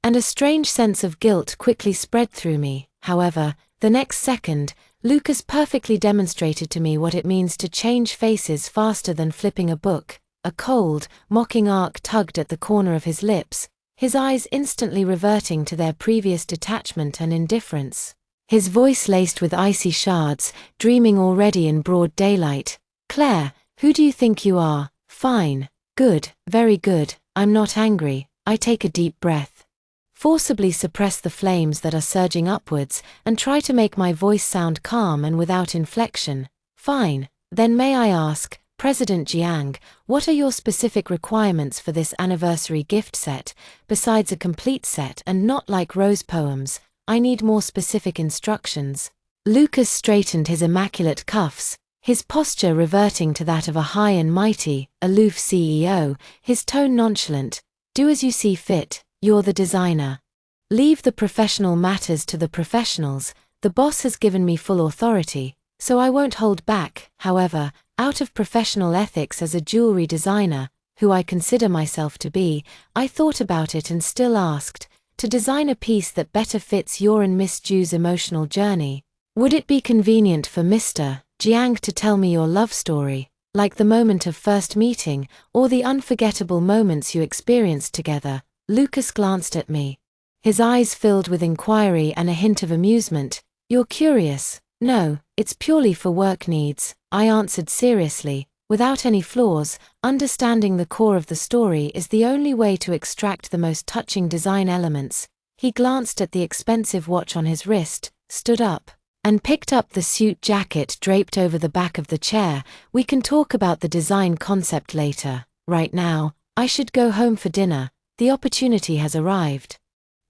and a strange sense of guilt quickly spread through me. However, the next second, Lucas perfectly demonstrated to me what it means to change faces faster than flipping a book. A cold, mocking arc tugged at the corner of his lips, his eyes instantly reverting to their previous detachment and indifference. His voice laced with icy shards, dreaming already in broad daylight. Claire, who do you think you are? Fine. Good, very good. I'm not angry. I take a deep breath, forcibly suppress the flames that are surging upwards, and try to make my voice sound calm and without inflection. Fine. Then may I ask, President Jiang, what are your specific requirements for this anniversary gift set, besides a complete set and not like rose poems? I need more specific instructions. Lucas straightened his immaculate cuffs, his posture reverting to that of a high and mighty, aloof CEO, his tone nonchalant. Do as you see fit, you're the designer. Leave the professional matters to the professionals. The boss has given me full authority, so I won't hold back. However, out of professional ethics as a jewelry designer, who I consider myself to be, I thought about it and still asked, to design a piece that better fits your and Miss Ju's emotional journey, would it be convenient for Mr. Jiang to tell me your love story, like the moment of first meeting, or the unforgettable moments you experienced together? Lucas glanced at me, his eyes filled with inquiry and a hint of amusement. "You're curious?" "No, it's purely for work needs," I answered seriously. Without any flaws, understanding the core of the story is the only way to extract the most touching design elements. He glanced at the expensive watch on his wrist, stood up, and picked up the suit jacket draped over the back of the chair. "We can talk about the design concept later. Right now, I should go home for dinner. The opportunity has arrived."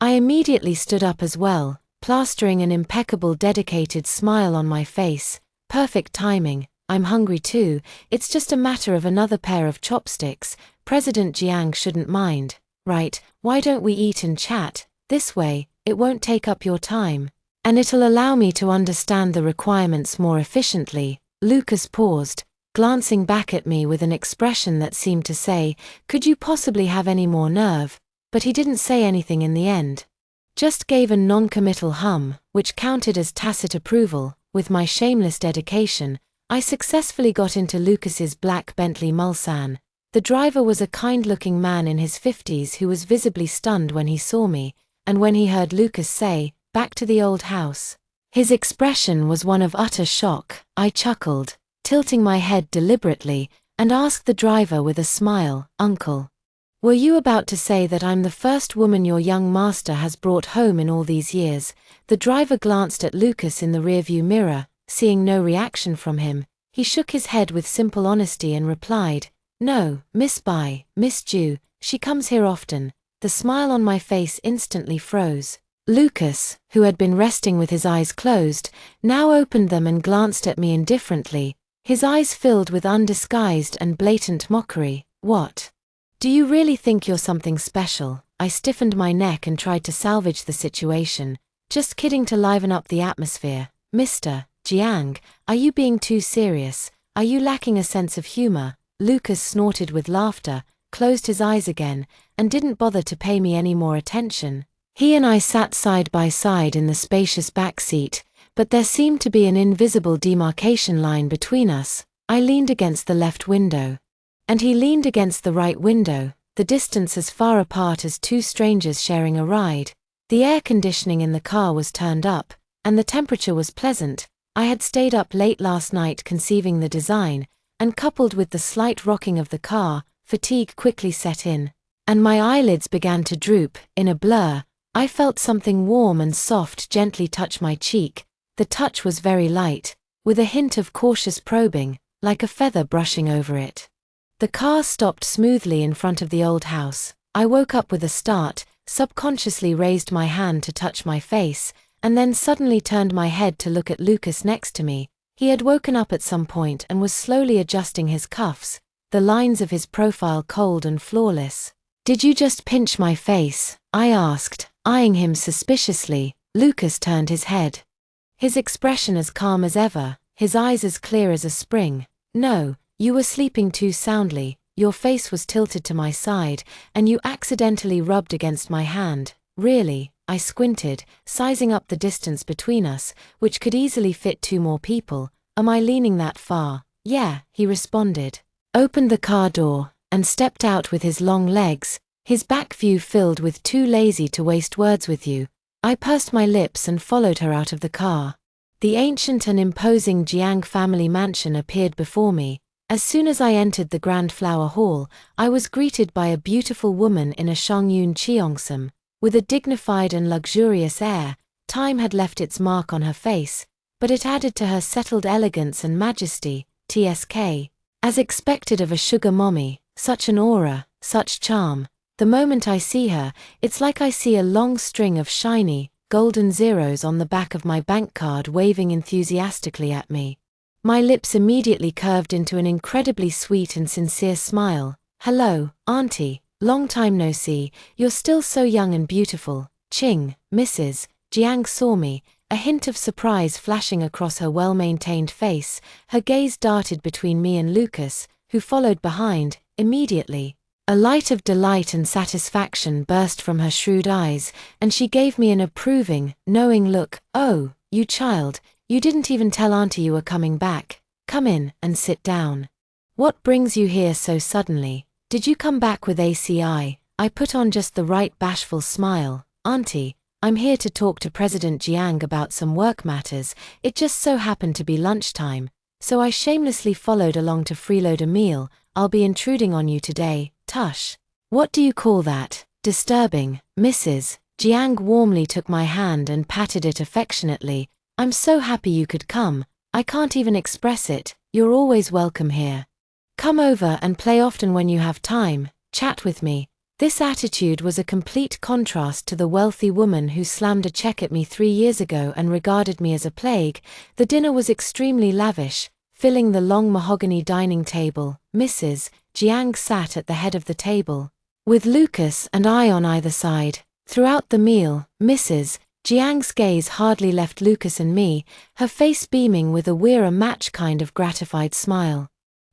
I immediately stood up as well, plastering an impeccable dedicated smile on my face. Perfect timing. I'm hungry too. It's just a matter of another pair of chopsticks. President Jiang shouldn't mind. "Right, why don't we eat and chat? This way, it won't take up your time. And it'll allow me to understand the requirements more efficiently." Lucas paused, glancing back at me with an expression that seemed to say, "Could you possibly have any more nerve?" But he didn't say anything in the end. Just gave a non-committal hum, which counted as tacit approval. With my shameless dedication, I successfully got into Lucas's black Bentley Mulsanne. The driver was a kind-looking man in his 50s who was visibly stunned when he saw me, and when he heard Lucas say, "Back to the old house." His expression was one of utter shock. I chuckled, tilting my head deliberately, and asked the driver with a smile, "Uncle, were you about to say that I'm the first woman your young master has brought home in all these years?" The driver glanced at Lucas in the rearview mirror. Seeing no reaction from him, he shook his head with simple honesty and replied, "No, Miss Ju, she comes here often." The smile on my face instantly froze. Lucas, who had been resting with his eyes closed, now opened them and glanced at me indifferently, his eyes filled with undisguised and blatant mockery. "What? Do you really think you're something special?" I stiffened my neck and tried to salvage the situation. "Just kidding to liven up the atmosphere. Mr. Jiang, are you being too serious? Are you lacking a sense of humor?" Lucas snorted with laughter, closed his eyes again, and didn't bother to pay me any more attention. He and I sat side by side in the spacious back seat, but there seemed to be an invisible demarcation line between us. I leaned against the left window, and he leaned against the right window, the distance as far apart as two strangers sharing a ride. The air conditioning in the car was turned up, and the temperature was pleasant. I had stayed up late last night conceiving the design, and coupled with the slight rocking of the car, fatigue quickly set in, and my eyelids began to droop. In a blur, I felt something warm and soft gently touch my cheek. The touch was very light, with a hint of cautious probing, like a feather brushing over it. The car stopped smoothly in front of the old house. I woke up with a start, subconsciously raised my hand to touch my face, and then suddenly turned my head to look at Lucas next to me. He had woken up at some point and was slowly adjusting his cuffs, the lines of his profile cold and flawless. "Did you just pinch my face?" I asked, eyeing him suspiciously. Lucas turned his head, his expression as calm as ever, his eyes as clear as a spring. "No, you were sleeping too soundly. Your face was tilted to my side, and you accidentally rubbed against my hand." "Really?" I squinted, sizing up the distance between us, which could easily fit two more people. "Am I leaning that far?" "Yeah," he responded, opened the car door, and stepped out with his long legs, his back view filled with "too lazy to waste words with you." I pursed my lips and followed her out of the car. The ancient and imposing Jiang family mansion appeared before me. As soon as I entered the Grand Flower Hall, I was greeted by a beautiful woman in a Shangyun cheongsam. With a dignified and luxurious air, time had left its mark on her face, but it added to her settled elegance and majesty. TSK. As expected of a sugar mommy, such an aura, such charm. The moment I see her, it's like I see a long string of shiny, golden zeros on the back of my bank card waving enthusiastically at me. My lips immediately curved into an incredibly sweet and sincere smile. "Hello, Auntie. Long time no see, you're still so young and beautiful." "Ching, Mrs. Jiang saw me, a hint of surprise flashing across her well-maintained face. Her gaze darted between me and Lucas, who followed behind. Immediately, a light of delight and satisfaction burst from her shrewd eyes, and she gave me an approving, knowing look. "Oh, you child, you didn't even tell Auntie you were coming back. Come in and sit down. What brings you here so suddenly? Did you come back with ACI?" I put on just the right bashful smile. "Auntie, I'm here to talk to President Jiang about some work matters. It just so happened to be lunchtime, so I shamelessly followed along to freeload a meal. I'll be intruding on you today, tush." "What do you call that? Disturbing, Mrs. Jiang warmly took my hand and patted it affectionately. "I'm so happy you could come. I can't even express it. You're always welcome here. Come over and play often when you have time, chat with me." This attitude was a complete contrast to the wealthy woman who slammed a check at me 3 years ago and regarded me as a plague. The dinner was extremely lavish, filling the long mahogany dining table. Mrs. Jiang sat at the head of the table, with Lucas and I on either side. Throughout the meal, Mrs. Jiang's gaze hardly left Lucas and me, her face beaming with a we're a match kind of gratified smile.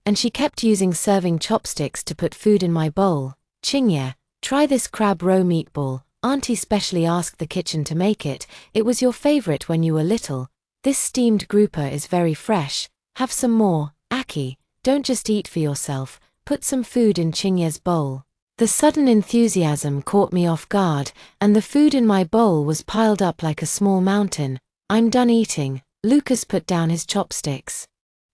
And she kept using serving chopsticks to put food in my bowl. "Chingye, try this crab roe meatball. Auntie specially asked the kitchen to make it. It was your favorite when you were little. This steamed grouper is very fresh. Have some more, Aki. Don't just eat for yourself. Put some food in Chingye's bowl." The sudden enthusiasm caught me off guard, and the food in my bowl was piled up like a small mountain. "I'm done eating." Lucas put down his chopsticks,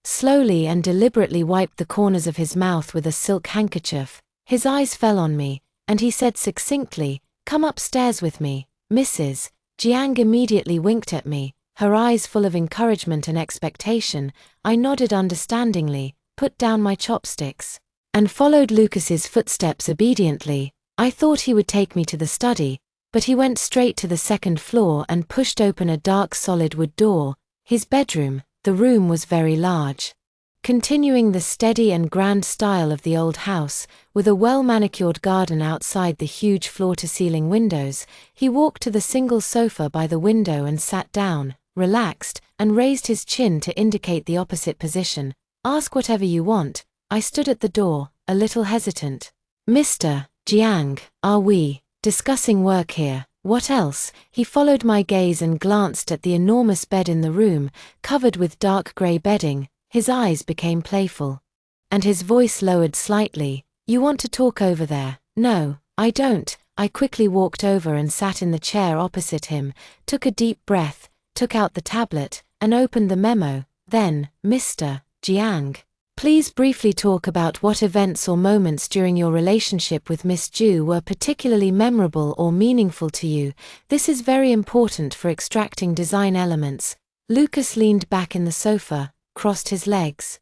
slowly and deliberately wiped the corners of his mouth with a silk handkerchief. His eyes fell on me, and he said succinctly, "Come upstairs with me." Mrs. Jiang immediately winked at me, her eyes full of encouragement and expectation. I nodded understandingly, put down my chopsticks, and followed Lucas's footsteps obediently. I thought he would take me to the study, but he went straight to the second floor and pushed open a dark solid wood door. His bedroom. The room was very large, continuing the steady and grand style of the old house, with a well-manicured garden outside the huge floor-to-ceiling windows. He walked to the single sofa by the window and sat down, relaxed, and raised his chin to indicate the opposite position. "Ask whatever you want." I stood at the door, a little hesitant. "Mr. Jiang, are we discussing work here?" "What else?" He followed my gaze and glanced at the enormous bed in the room, covered with dark grey bedding. His eyes became playful, and his voice lowered slightly. "You want to talk over there?" "No, I don't." I quickly walked over and sat in the chair opposite him, took a deep breath, took out the tablet, and opened the memo. Then, "Mr. Jiang, please briefly talk about what events or moments during your relationship with Miss Ju were particularly memorable or meaningful to you. This is very important for extracting design elements." Lucas leaned back in the sofa, crossed his legs,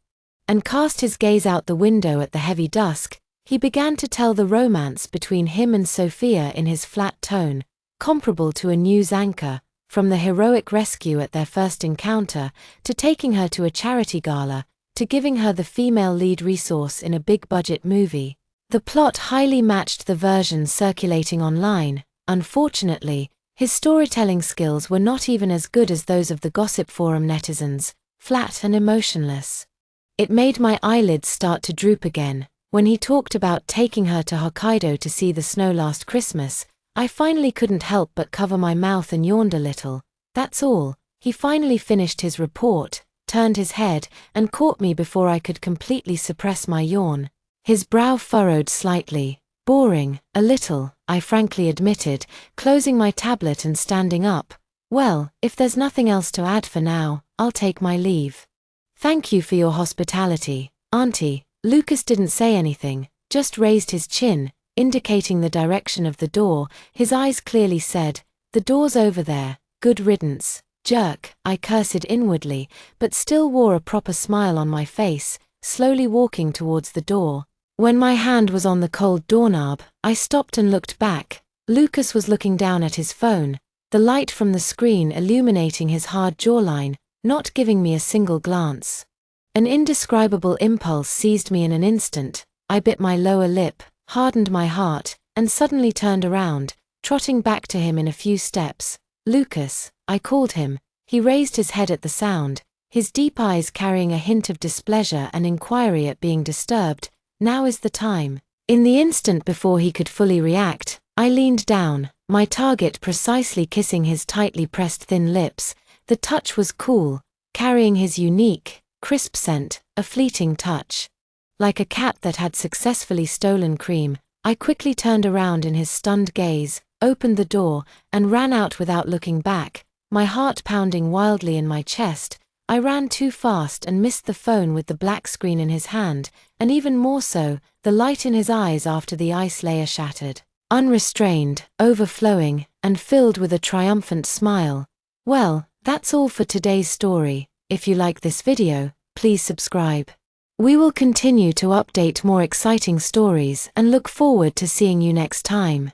and cast his gaze out the window at the heavy dusk. He began to tell the romance between him and Sophia in his flat tone, comparable to a news anchor, from the heroic rescue at their first encounter, to taking her to a charity gala, to giving her the female lead resource in a big-budget movie. The plot highly matched the version circulating online. Unfortunately, his storytelling skills were not even as good as those of the gossip forum netizens, flat and emotionless. It made my eyelids start to droop again. When he talked about taking her to Hokkaido to see the snow last Christmas, I finally couldn't help but cover my mouth and yawned a little. "That's all." He finally finished his report, turned his head, and caught me before I could completely suppress my yawn. His brow furrowed slightly. "Boring, a little," I frankly admitted, closing my tablet and standing up. "Well, if there's nothing else to add for now, I'll take my leave. Thank you for your hospitality, Auntie." Lucas didn't say anything, just raised his chin, indicating the direction of the door. His eyes clearly said, "The door's over there, good riddance." Jerk, I cursed inwardly, but still wore a proper smile on my face, slowly walking towards the door. When my hand was on the cold doorknob, I stopped and looked back. Lucas was looking down at his phone, the light from the screen illuminating his hard jawline, not giving me a single glance. An indescribable impulse seized me in an instant. I bit my lower lip, hardened my heart, and suddenly turned around, trotting back to him in a few steps. "Lucas," I called him. He raised his head at the sound, his deep eyes carrying a hint of displeasure and inquiry at being disturbed. "Now is the time." In the instant before he could fully react, I leaned down, my target precisely kissing his tightly pressed thin lips. The touch was cool, carrying his unique, crisp scent, a fleeting touch. Like a cat that had successfully stolen cream, I quickly turned around in his stunned gaze. opened the door, and ran out without looking back, my heart pounding wildly in my chest. I ran too fast and missed the phone with the black screen in his hand, and even more so, the light in his eyes after the ice layer shattered. Unrestrained, overflowing, and filled with a triumphant smile. Well, that's all for today's story. If you like this video, please subscribe. We will continue to update more exciting stories and look forward to seeing you next time.